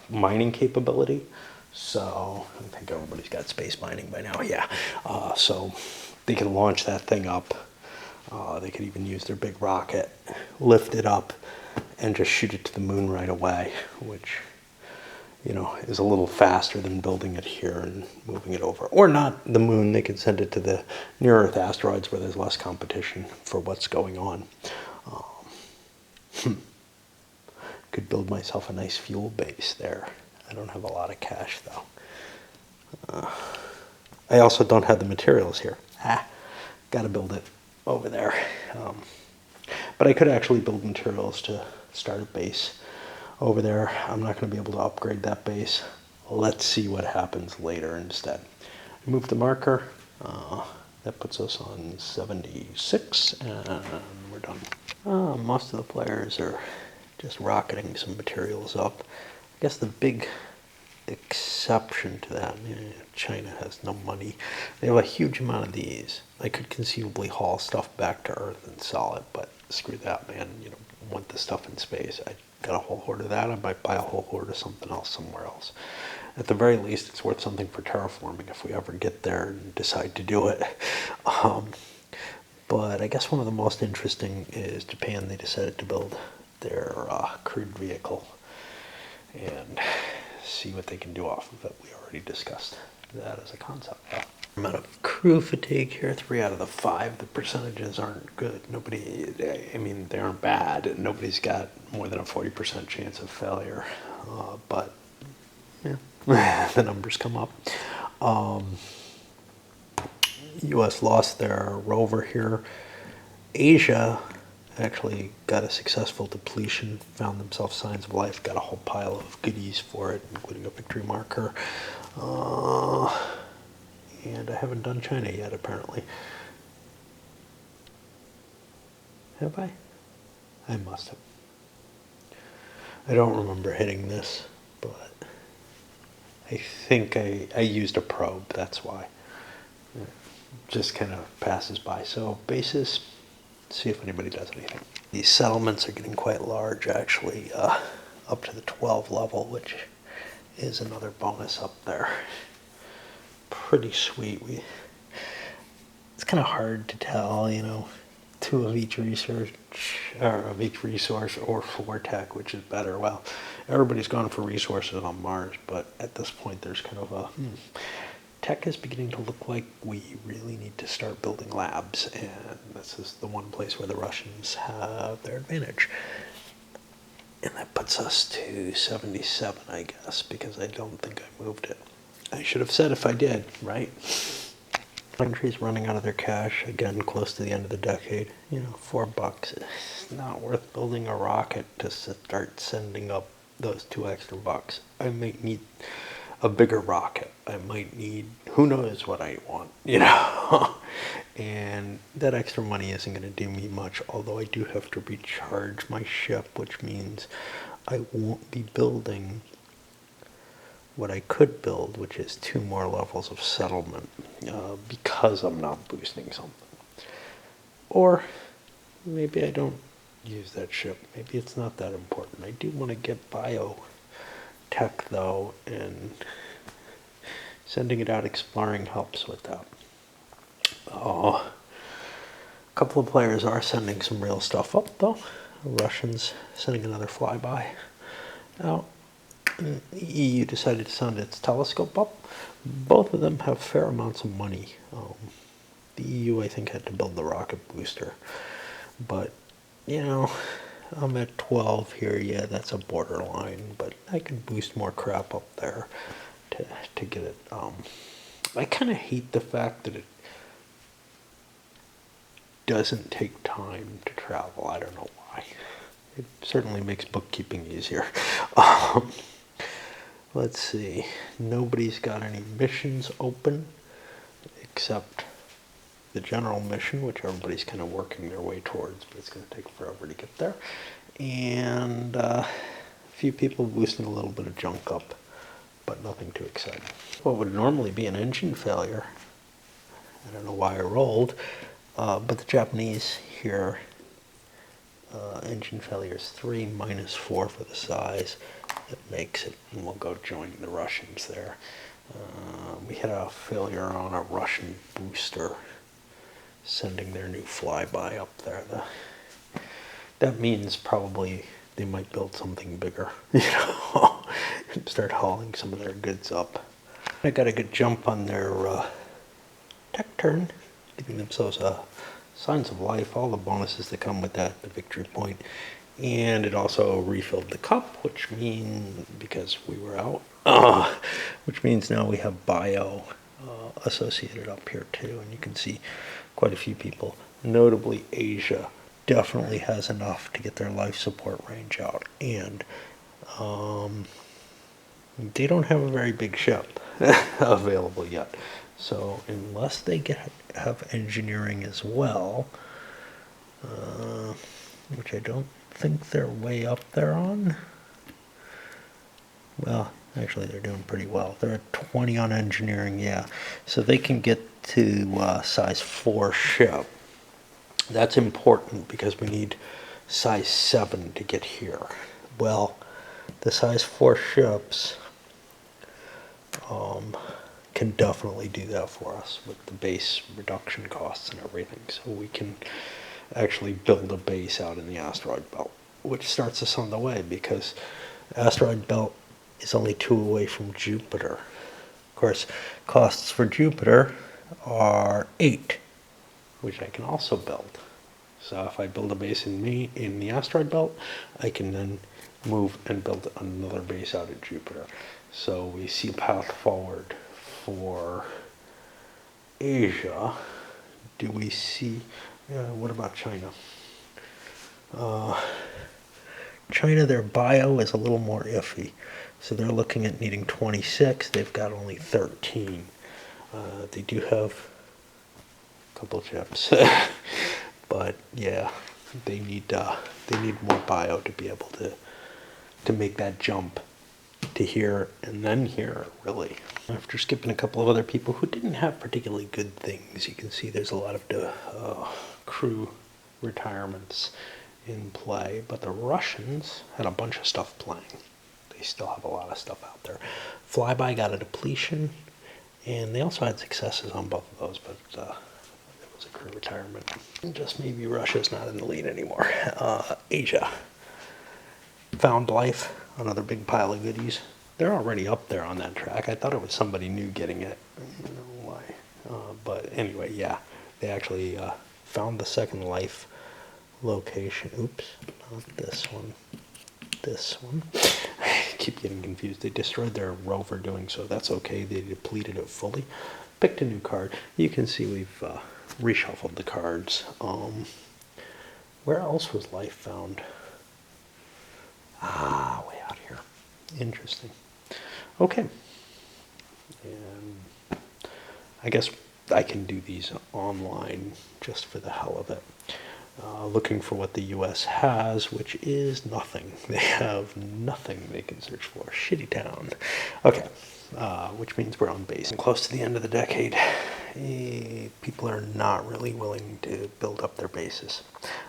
mining capability. So I think everybody's got space mining by now. Yeah. So they can launch that thing up. They could even use their big rocket, lift it up, and just shoot it to the moon right away, which, you know, is a little faster than building it here and moving it over. Or not the moon. They could send it to the near-Earth asteroids where there's less competition for what's going on. Could build myself a nice fuel base there. I don't have a lot of cash, though. I also don't have the materials here. Got to build it over there. But I could actually build materials to start a base over there. I'm not going to be able to upgrade that base. Let's see what happens later instead. Move the marker. That puts us on 76, and we're done. Most of the players are just rocketing some materials up. I guess the big exception to that, China has no money. They have a huge amount of these. I could conceivably haul stuff back to Earth and sell it, but screw that, man. You don't want the stuff in space. I got a whole horde of that. I might buy a whole horde of something else somewhere else. At the very least, it's worth something for terraforming if we ever get there and decide to do it. But I guess one of the most interesting is Japan. They decided to build their crewed vehicle and see what they can do off of it. We already discussed that as a concept. Amount of crew fatigue here, 3 out of the 5. The percentages aren't good. Nobody, I mean, they aren't bad. Nobody's got more than a 40% chance of failure. But yeah, the numbers come up. U.S. lost their rover here. Asia actually got a successful depletion, found themselves signs of life, got a whole pile of goodies for it, including a victory marker. And I haven't done China yet, apparently. Have I? I must have. I don't remember hitting this, but I think I used a probe, that's why. It just kind of passes by. So bases, see if anybody does anything. These settlements are getting quite large, actually, up to the 12 level, which is another bonus up there. Pretty sweet. It's kind of hard to tell, 2 of each research, or of each resource, or 4 tech, which is better. Well, everybody's gone for resources on Mars, but at this point there's kind of a tech is beginning to look like we really need to start building labs, and this is the one place where the Russians have their advantage. And that puts us to 77, I guess, because I don't think I moved it. I should have said if I did, right? Country's running out of their cash, again, close to the end of the decade. $4. It's not worth building a rocket to start sending up those 2 extra bucks. I might need a bigger rocket. I might need, who knows what I want, And that extra money isn't going to do me much, although I do have to recharge my ship, which means I won't be building what I could build, which is 2 more levels of settlement, because I'm not boosting something. Or maybe I don't use that ship. Maybe it's not that important. I do want to get biotech, though, and sending it out exploring helps with that. A couple of players are sending some real stuff up, though. Russians sending another flyby out. The EU decided to send its telescope up. Both of them have fair amounts of money. The EU, I think, had to build the rocket booster. But, you know, I'm at 12 here. Yeah, that's a borderline. But I could boost more crap up there to get it. I kind of hate the fact that it doesn't take time to travel. I don't know why. It certainly makes bookkeeping easier. Um, let's see. Nobody's got any missions open except the general mission, which everybody's kind of working their way towards, but it's going to take forever to get there. And a few people boosting a little bit of junk up, but nothing too exciting. What would normally be an engine failure, I don't know why I rolled, but the Japanese here, engine failure is 3 minus 4 for the size. It makes it, and we'll go join the Russians there. We had a failure on a Russian booster sending their new flyby up there. That means probably they might build something bigger, you know, and start hauling some of their goods up. I got a good jump on their tech turn, giving themselves signs of life, all the bonuses that come with that, the victory point. And it also refilled the cup, which means, because we were out, which means now we have bio associated up here too. And you can see quite a few people, notably Asia, definitely has enough to get their life support range out. And they don't have a very big ship available yet. So unless they have engineering as well, which I don't think they're way up there on. Well, actually they're doing pretty well. They're at 20 on engineering, yeah. So they can get to size 4 ship. That's important because we need size 7 to get here. Well, the size 4 ships can definitely do that for us with the base reduction costs and everything. So we can actually build a base out in the asteroid belt, which starts us on the way because asteroid belt is only 2 away from Jupiter. Of course, costs for Jupiter are 8, which I can also build. So if I build a base in the asteroid belt, I can then move and build another base out at Jupiter. So we see a path forward for Asia. Do we see, what about China? China, their bio is a little more iffy. So they're looking at needing 26. They've got only 13. They do have a couple ships. But yeah, they need more bio to be able to make that jump to here and then here, really. After skipping a couple of other people who didn't have particularly good things, you can see there's a lot of crew retirements in play, but the Russians had a bunch of stuff playing. They still have a lot of stuff out there. Flyby got a depletion, and they also had successes on both of those, but it was a crew retirement. Just maybe Russia's not in the lead anymore. Asia found life, another big pile of goodies. They're already up there on that track. I thought it was somebody new getting it. I don't know why. But anyway, yeah, they actually found the second life location. Oops, not this one. This one. I keep getting confused. They destroyed their rover doing so. That's okay. They depleted it fully. Picked a new card. You can see we've reshuffled the cards. Where else was life found? Way out here. Interesting. Okay. And I guess I can do these online just for the hell of it. Looking for what the U.S. has, which is nothing. They have nothing they can search for. Shitty town. Okay. Which means we're on base. Close to the end of the decade, people are not really willing to build up their bases.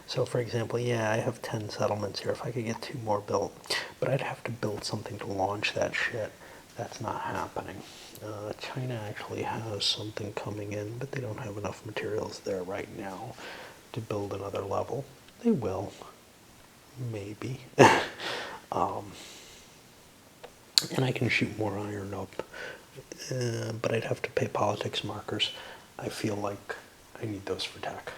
So for example, yeah, I have 10 settlements here. If I could get 2 more built, but I'd have to build something to launch that shit. That's not happening. China actually has something coming in, but they don't have enough materials there right now to build another level. They will. Maybe. And I can shoot more iron up, but I'd have to pay politics markers. I feel like I need those for tech.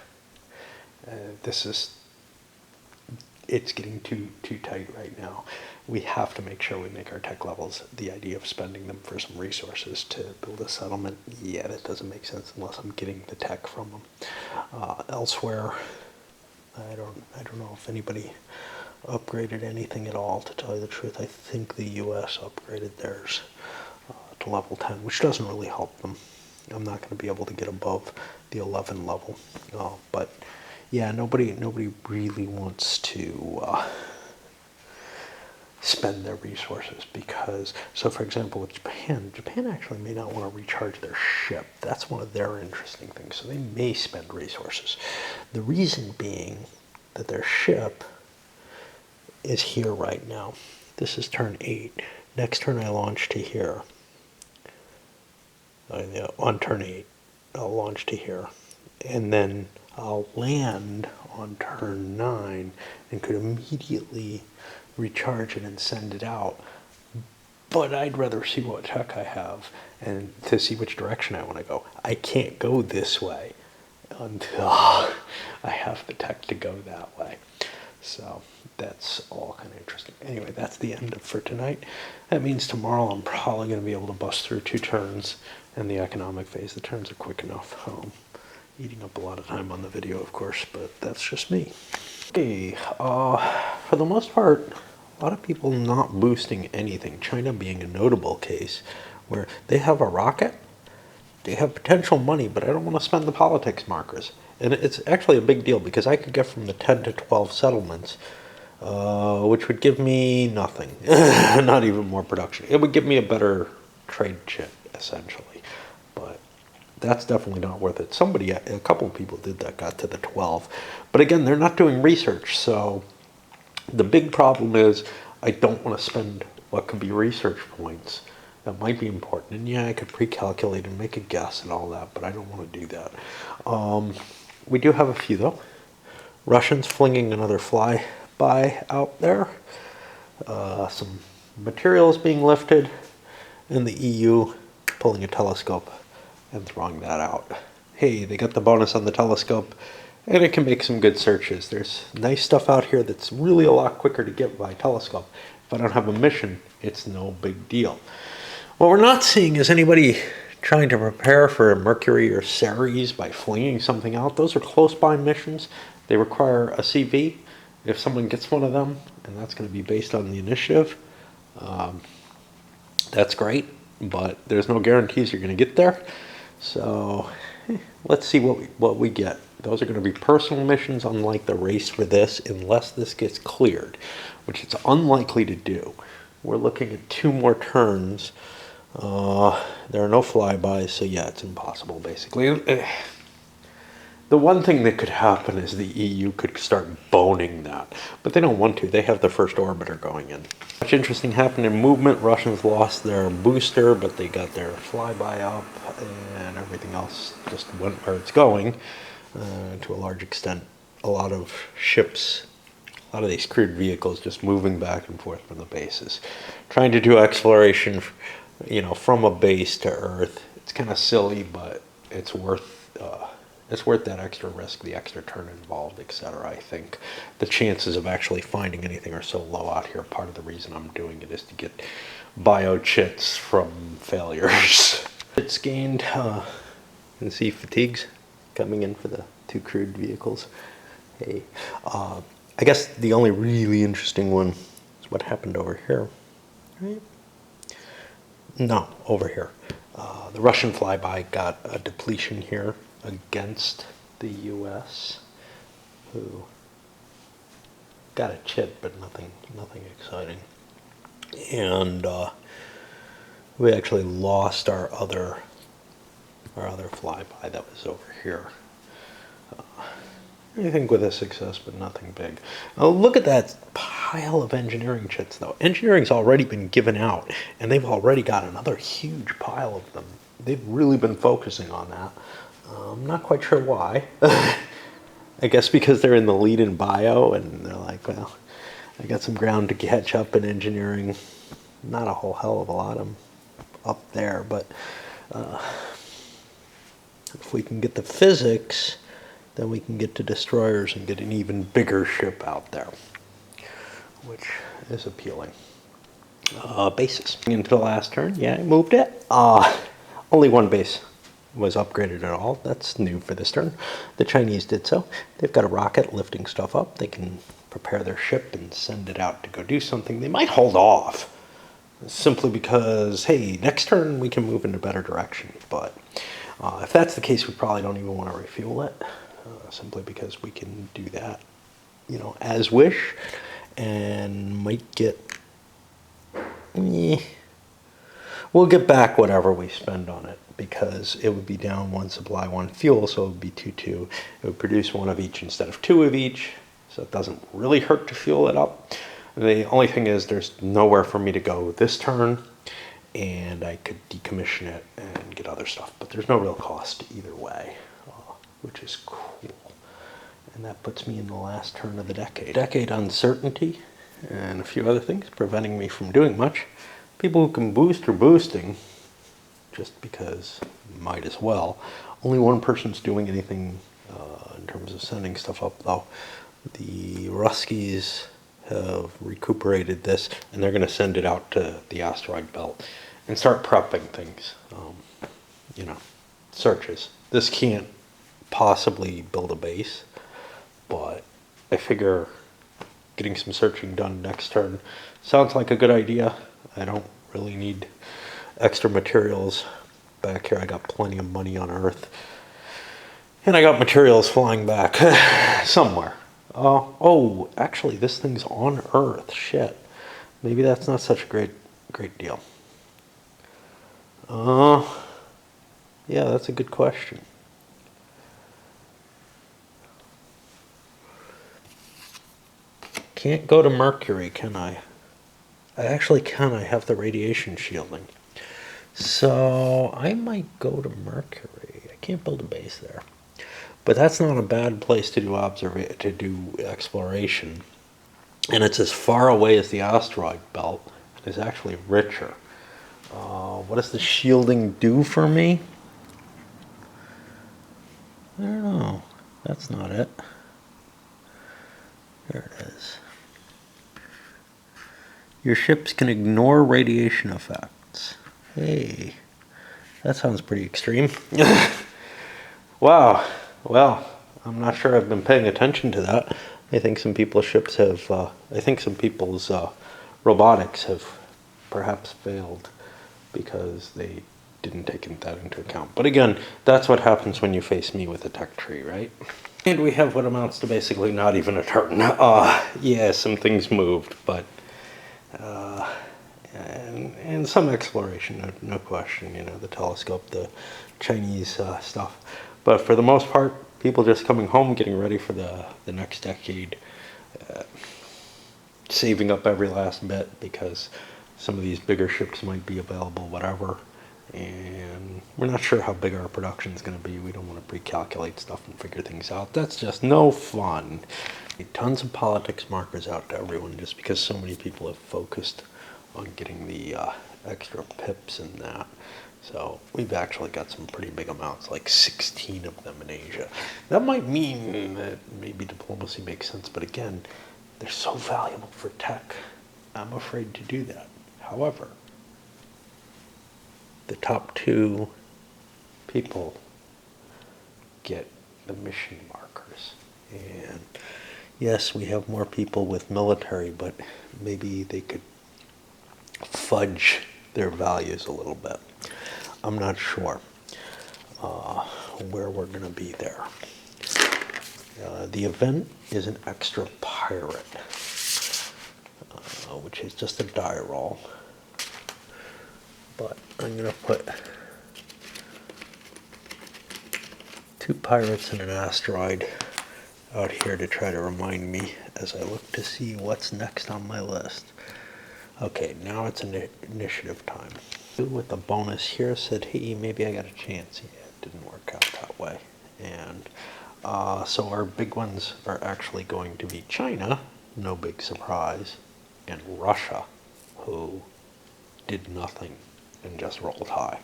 It's getting too tight right now. We have to make sure we make our tech levels. The idea of spending them for some resources to build a settlement, yeah, that doesn't make sense unless I'm getting the tech from them. Elsewhere, I don't know if anybody upgraded anything at all, to tell you the truth. I think the US upgraded theirs to level 10, which doesn't really help them. I'm not going to be able to get above the 11 level, but yeah, nobody really wants to spend their resources because, so for example, with Japan actually may not want to recharge their ship. That's one of their interesting things. So they may spend resources. The reason being that their ship is here right now. This is turn 8. Next turn I launch to here. On turn 8, I'll launch to here. And then I'll land on turn 9 and could immediately recharge it and send it out. But I'd rather see what tech I have and to see which direction I want to go. I can't go this way until I have the tech to go that way. So that's all kind of interesting. Anyway, that's the end for tonight. That means tomorrow I'm probably going to be able to bust through 2 turns in the economic phase. The turns are quick enough. Eating up a lot of time on the video, of course, but that's just me. Okay, for the most part, a lot of people not boosting anything. China being a notable case where they have a rocket, they have potential money, but I don't want to spend the politics markers. And it's actually a big deal because I could get from the 10 to 12 settlements, which would give me nothing, not even more production. It would give me a better trade chit, essentially. But that's definitely not worth it. A couple of people did that, got to the 12. But again, they're not doing research. So the big problem is I don't want to spend what could be research points that might be important. And yeah, I could pre-calculate and make a guess and all that, but I don't want to do that. We do have a few, though. Russians flinging another flyby out there. Some materials being lifted. And the EU pulling a telescope and throwing that out. Hey, they got the bonus on the telescope, and it can make some good searches. There's nice stuff out here that's really a lot quicker to get by telescope. If I don't have a mission, it's no big deal. What we're not seeing is anybody trying to prepare for Mercury or Ceres by flinging something out. Those are close by missions. They require a CV. If someone gets one of them, and that's going to be based on the initiative, that's great, but there's no guarantees you're going to get there. So let's see what we get. Those are going to be personal missions, unlike the race for this, unless this gets cleared, which it's unlikely to do. We're looking at 2 more turns. There are no flybys, so yeah, it's impossible, basically. The one thing that could happen is the EU could start boning that, but they don't want to. They have the first orbiter going in. Much interesting happened in movement. Russians lost their booster, but they got their flyby up, and everything else just went where it's going. To a large extent, a lot of ships, a lot of these crewed vehicles just moving back and forth from the bases, trying to do exploration, from a base to Earth. It's kind of silly, but it's worth that extra risk, the extra turn involved, etc. I think the chances of actually finding anything are so low out here. Part of the reason I'm doing it is to get biochits from failures. It's gained. You can see fatigues coming in for the 2 crewed vehicles. Hey, I guess the only really interesting one is what happened over here. Right? No, over here. The Russian flyby got a depletion here against the U.S., who got a chit, but nothing exciting. And we actually lost our other flyby that was over here. I think with a success, but nothing big. Look at that pile of engineering chits, though. Engineering's already been given out, and they've already got another huge pile of them. They've really been focusing on that. I'm not quite sure why. I guess because they're in the lead in bio, and they're like, well, I got some ground to catch up in engineering. Not a whole hell of a lot of them up there, but If we can get the physics, then we can get to destroyers and get an even bigger ship out there, which is appealing. Bases. Into the last turn, yeah, I moved it. Only one base was upgraded at all. That's new for this turn. The Chinese did so. They've got a rocket lifting stuff up. They can prepare their ship and send it out to go do something. They might hold off, simply because, hey, next turn we can move in a better direction. But if that's the case, we probably don't even want to refuel it, simply because we can do that, as wish, and might get... We'll get back whatever we spend on it, because it would be down one supply, one fuel, so it would be 2-2. It would produce one of each instead of two of each, so it doesn't really hurt to fuel it up. The only thing is there's nowhere for me to go this turn, and I could decommission it and get other stuff, but there's no real cost either way, which is cool. And that puts me in the last turn of the decade. Decade uncertainty and a few other things preventing me from doing much. People who can boost are boosting, just because might as well. Only one person's doing anything in terms of sending stuff up, though. The Ruskies have recuperated this, and they're going to send it out to the asteroid belt and start prepping things. Searches. This can't possibly build a base, but I figure getting some searching done next turn sounds like a good idea. I don't really need extra materials back here. I got plenty of money on Earth, and I got materials flying back somewhere. Oh, actually, this thing's on Earth. Shit, maybe that's not such a great deal. Yeah, that's a good question. Can't go to Mercury, can I? I actually can. I have the radiation shielding. So I might go to Mercury. I can't build a base there. But that's not a bad place to do exploration. And it's as far away as the asteroid belt. And it's actually richer. What does the shielding do for me? I don't know. That's not it. There it is. Your ships can ignore radiation effects. Hey, that sounds pretty extreme. Wow. Well, I'm not sure I've been paying attention to that. I think some people's ships have, I think some people's robotics have perhaps failed because they didn't take that into account. But again, that's what happens when you face me with a tech tree, right? And we have what amounts to basically not even a turn. Yeah, some things moved, but and some exploration, no question. The telescope, the Chinese stuff. But for the most part, people just coming home, getting ready for the next decade, saving up every last bit because some of these bigger ships might be available, whatever. And we're not sure how big our production is going to be. We don't want to pre-calculate stuff and figure things out. That's just no fun. Tons of politics markers out to everyone just because so many people have focused on getting the extra pips and that. So we've actually got some pretty big amounts, like 16 of them in Asia. That might mean that maybe diplomacy makes sense, but again, they're so valuable for tech. I'm afraid to do that. However, the top two people get the mission markers. And yes, we have more people with military, but maybe they could fudge their values a little bit. I'm not sure where we're going to be there. The event is an extra pirate, which is just a die roll. But I'm going to put 2 pirates and an asteroid out here to try to remind me as I look to see what's next on my list. Okay, now it's initiative time. With the bonus here said, hey, maybe I got a chance. Yeah, it didn't work out that way. And so our big ones are actually going to be China, no big surprise, and Russia, who did nothing and just rolled high.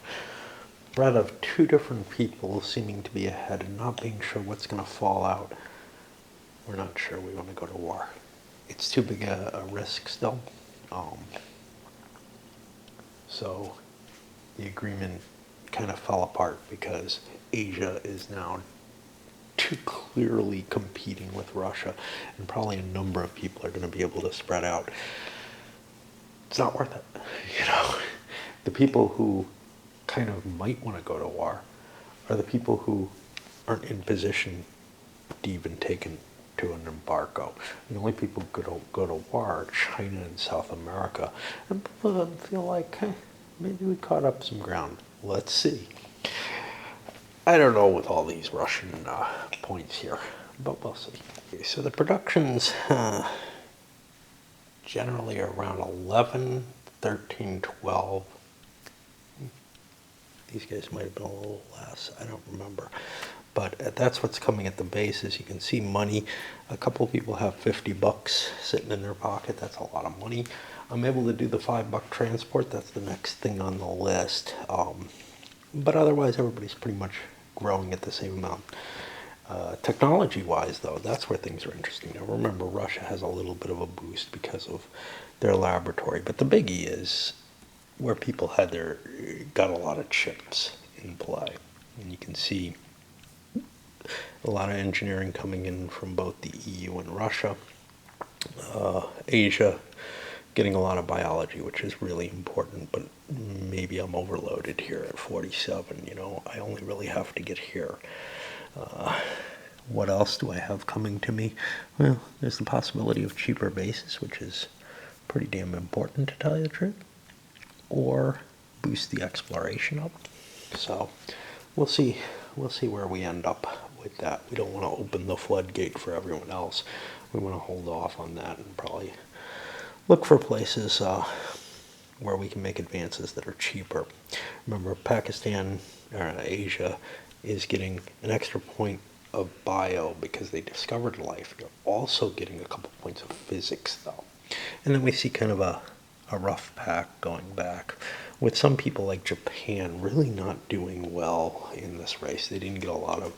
threat of two different people seeming to be ahead and not being sure what's going to fall out, we're not sure we want to go to war. It's too big a risk still. So the agreement kind of fell apart because Asia is now too clearly competing with Russia, and probably a number of people are going to be able to spread out. It's not worth it. The people who kind of might want to go to war are the people who aren't in position to even take to an embargo. The only people who go to war are China and South America, and people feel like, hey, maybe we caught up some ground. Let's see. I don't know with all these Russian points here, but we'll see. Okay, so the production's generally around 11, 13, 12. These guys might have been a little less, I don't remember. But that's what's coming at the base. As you can see, money. A couple of people have $50 sitting in their pocket. That's a lot of money. I'm able to do the $5 transport. That's the next thing on the list. But otherwise, everybody's pretty much growing at the same amount. Technology-wise, though, that's where things are interesting. Now, remember, Russia has a little bit of a boost because of their laboratory. But the biggie is where people got a lot of chips in play. And you can see a lot of engineering coming in from both the EU and Russia. Asia getting a lot of biology, which is really important, but maybe I'm overloaded here at 47. I only really have to get here. What else do I have coming to me? Well, there's the possibility of cheaper bases, which is pretty damn important, to tell you the truth, or boost the exploration up. So we'll see where we end up with that. We don't want to open the floodgate for everyone else. We want to hold off on that and probably look for places where we can make advances that are cheaper. Remember, Pakistan or Asia is getting an extra point of bio because they discovered life. They're also getting a couple points of physics, though. And then we see kind of a rough pack going back, with some people like Japan really not doing well in this race. They didn't get a lot of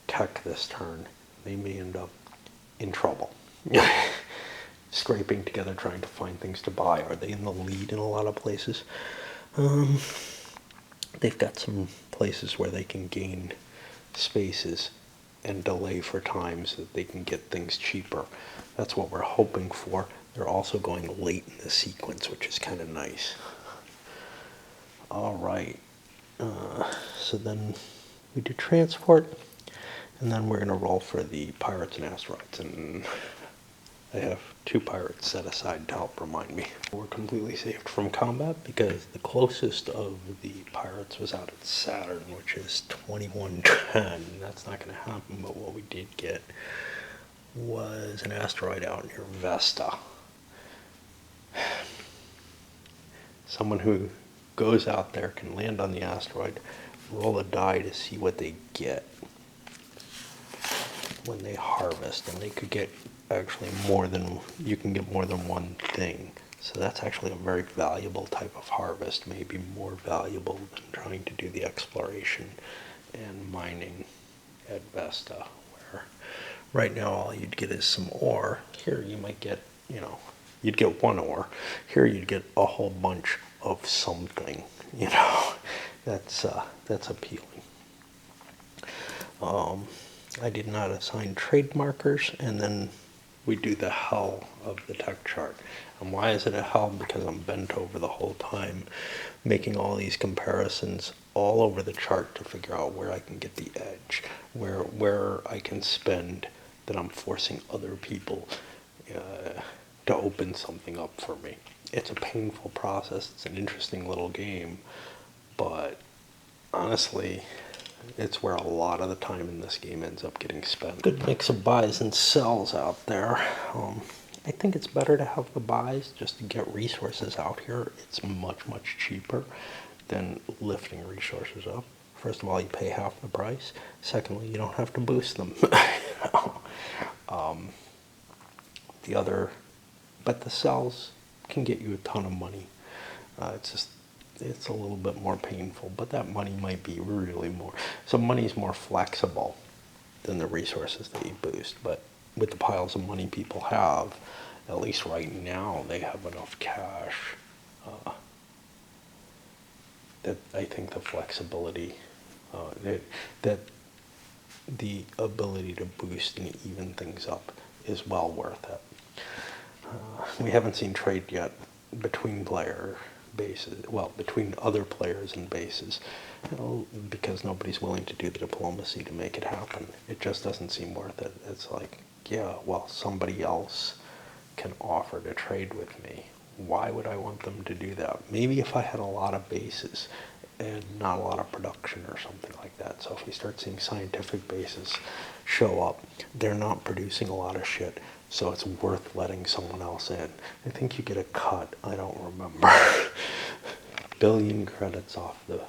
tech this turn. They may end up in trouble. Scraping together, trying to find things to buy. Are they in the lead in a lot of places? They've got some places where they can gain spaces and delay for time so that they can get things cheaper. That's what we're hoping for. They're also going late in the sequence, which is kind of nice. All right. So then we do transport, and then we're going to roll for the pirates and asteroids. And I have 2 pirates set aside to help remind me. We're completely saved from combat because the closest of the pirates was out at Saturn, which is 2110. That's not going to happen, but what we did get was an asteroid out near Vesta. Someone who goes out there can land on the asteroid, roll a die to see what they get when they harvest, and they could get actually you can get more than one thing. So that's actually a very valuable type of harvest, maybe more valuable than trying to do the exploration and mining at Vesta, where right now all you'd get is some ore. Here you might get, you'd get 1 ore. Here you'd get a whole bunch of something, that's appealing. I did not assign trade markers, and then we do the hell of the tech chart. And why is it a hell? Because I'm bent over the whole time, making all these comparisons all over the chart to figure out where I can get the edge, where I can spend that I'm forcing other people to open something up for me. It's a painful process. It's an interesting little game, but honestly, it's where a lot of the time in this game ends up getting spent. Good mix of buys and sells out there. I think it's better to have the buys just to get resources out here. It's much, much cheaper than lifting resources up. First of all, you pay half the price. Secondly, you don't have to boost them. But the sells can get you a ton of money. It's just it's a little bit more painful, but that money might be really more. So money's more flexible than the resources that you boost. But with the piles of money people have, at least right now, they have enough cash that I think the flexibility, that the ability to boost and even things up is well worth it. We haven't seen trade yet between player bases, well, between other players and bases, because nobody's willing to do the diplomacy to make it happen. It just doesn't seem worth it. It's like, yeah, well, somebody else can offer to trade with me. Why would I want them to do that? Maybe if I had a lot of bases and not a lot of production or something like that. So if we start seeing scientific bases show up, they're not producing a lot of shit, so it's worth letting someone else in. I think you get a cut, I don't remember, billion credits off the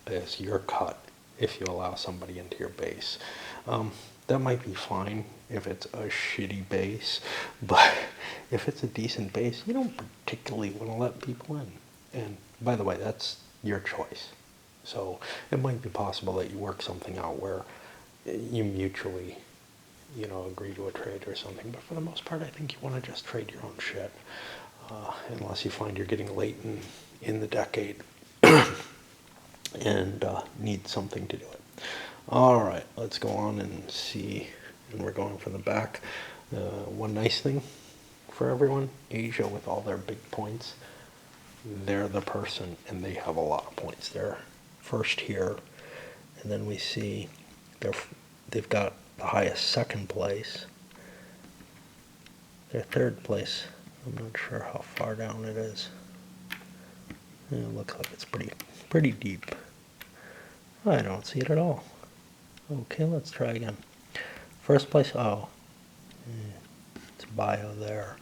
as your cut if you allow somebody into your base. That might be fine if it's a shitty base, but if it's a decent base, you don't particularly want to let people in. And by the way, that's your choice. So it might be possible that you work something out where you mutually, agree to a trade or something. But for the most part, I think you want to just trade your own shit, unless you find you're getting late in the decade and need something to do it. All right, let's go on and see. And we're going from the back. One nice thing for everyone, Asia with all their big points, they're the person and they have a lot of points. They're first here, and then we see they've got the highest second place. Their third place, I'm not sure how far down it is. It looks like it's pretty deep. I don't see it at all. Okay, let's try again. First place, it's bio there.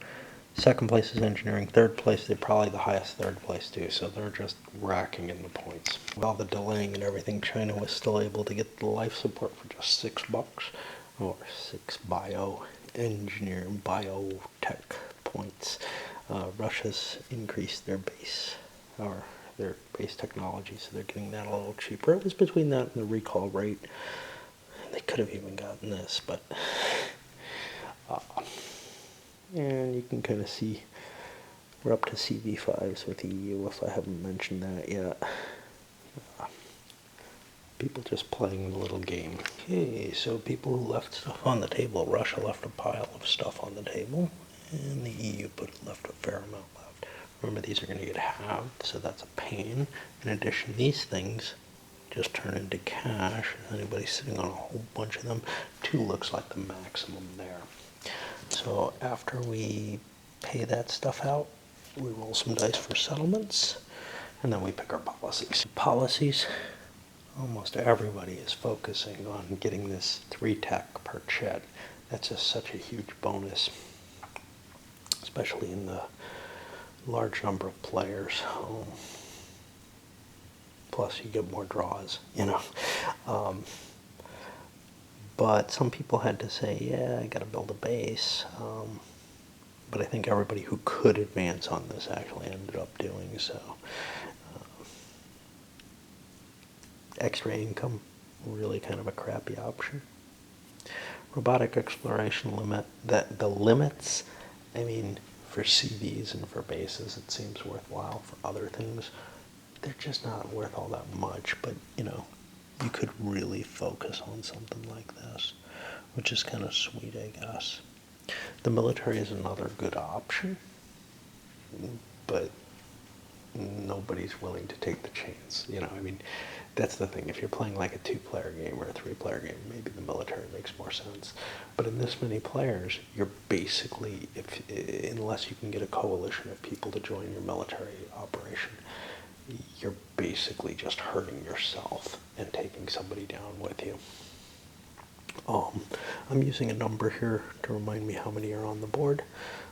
Second place is engineering. Third place, they're probably the highest third place too, so they're just racking in the points. With all the delaying and everything, China was still able to get the life support for just $6, or 6 biotech points. Russia's increased their base, or their base technology, so they're getting that a little cheaper. It was between that and the recall rate. They could have even gotten this, but and you can kind of see we're up to CV5s with EU, if I haven't mentioned that yet. People just playing the little game. Okay, so people who left stuff on the table. Russia left a pile of stuff on the table, and the EU left a fair amount left. Remember, these are going to get halved, so that's a pain. In addition, these things just turn into cash. Anybody's sitting on a whole bunch of them. 2 looks like the maximum there. So after we pay that stuff out, we roll some dice for settlements, and then we pick our policies. Policies, almost everybody is focusing on getting this 3 tech per chet. That's just such a huge bonus, especially in the large number of players. Plus you get more draws, but some people had to say, yeah, I got to build a base. But I think everybody who could advance on this actually ended up doing so. Extra income, really kind of a crappy option. Robotic exploration limit, the limits, I mean, for CVs and for bases, it seems worthwhile. For other things, they're just not worth all that much, but you could really focus on something like this, which is kind of sweet, I guess. The military is another good option, but nobody's willing to take the chance. I mean, that's the thing. If you're playing like a 2-player game or a 3-player game, maybe the military makes more sense. But in this many players, you're basically, unless you can get a coalition of people to join your military operation, you're basically just hurting yourself and taking somebody down with you. I'm using a number here to remind me how many are on the board.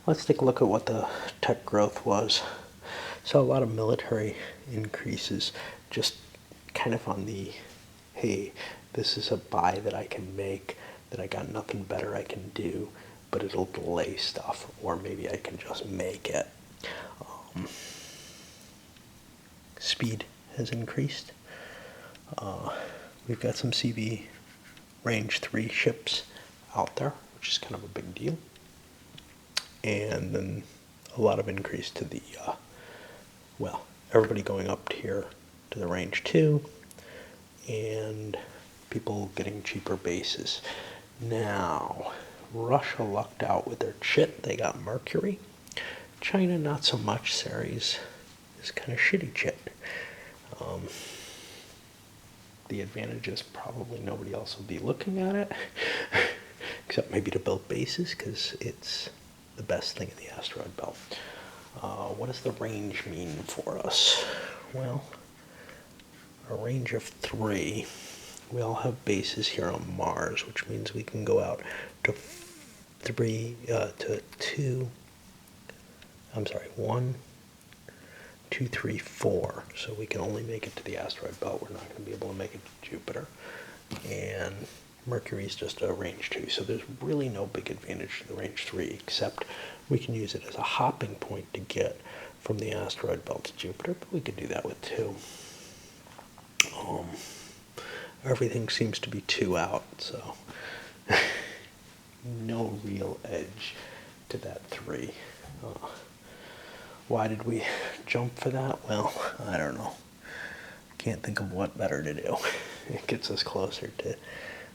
Let's take a look at what the tech growth was. So a lot of military increases, just kind of on the, hey, this is a buy that I can make, that I got nothing better I can do, but it'll delay stuff, or maybe I can just make it. speed has increased. We've got some CV Range 3 ships out there, which is kind of a big deal. And then a lot of increase to the, well, everybody going up here to the Range 2, and people getting cheaper bases. Now, Russia lucked out with their chit. They got Mercury. China, not so much. Ceres is kind of shitty chit. The advantage is probably nobody else will be looking at it, except maybe to build bases, because it's the best thing in the asteroid belt. What does the range mean for us? Well, a range of 3. We all have bases here on Mars, which means we can go out to 1, 2, 3, 4. So we can only make it to the asteroid belt. We're not going to be able to make it to Jupiter. And Mercury is just a range 2. So there's really no big advantage to the range 3, except we can use it as a hopping point to get from the asteroid belt to Jupiter, but we could do that with 2. Everything seems to be 2 out, so no real edge to that 3. Why did we jump for that? Well, I don't know. Can't think of what better to do. It gets us closer to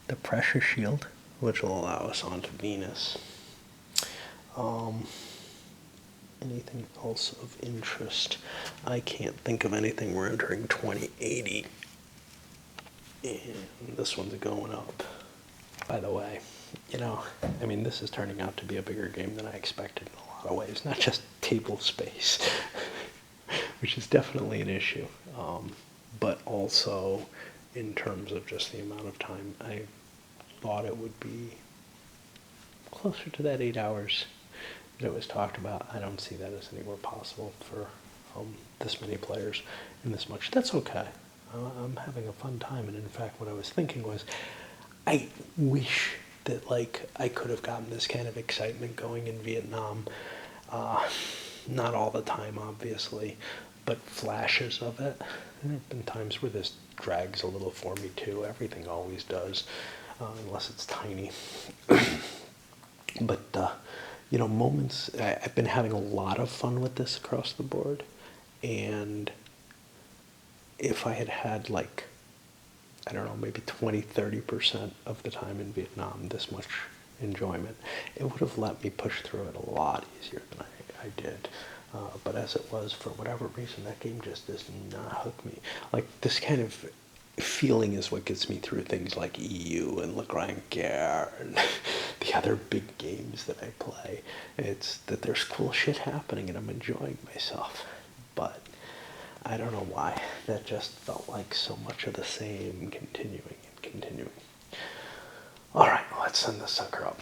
the pressure shield, which will allow us onto Venus. Anything else of interest? I can't think of anything. We're entering 2080. And this one's going up. By the way, I mean, this is turning out to be a bigger game than I expected in a lot of ways. Not just table space, which is definitely an issue, but also in terms of just the amount of time. I thought it would be closer to that 8 hours that it was talked about. I don't see that as anywhere possible for this many players and this much. That's okay. I'm having a fun time, and in fact, what I was thinking was, I wish that I could have gotten this kind of excitement going in Vietnam. Not all the time, obviously, but flashes of it. There have been times where this drags a little for me too. Everything always does, unless it's tiny. But moments. I've been having a lot of fun with this across the board, and if I had I don't know, maybe 20-30% of the time in Vietnam, this much enjoyment, it would have let me push through it a lot easier than I did. But as it was, for whatever reason, that game just does not hook me. This kind of feeling is what gets me through things like EU and Le Grand Guerre and the other big games that I play. It's that there's cool shit happening and I'm enjoying myself. But I don't know why. That just felt like so much of the same, continuing and continuing. All right, let's send this sucker up.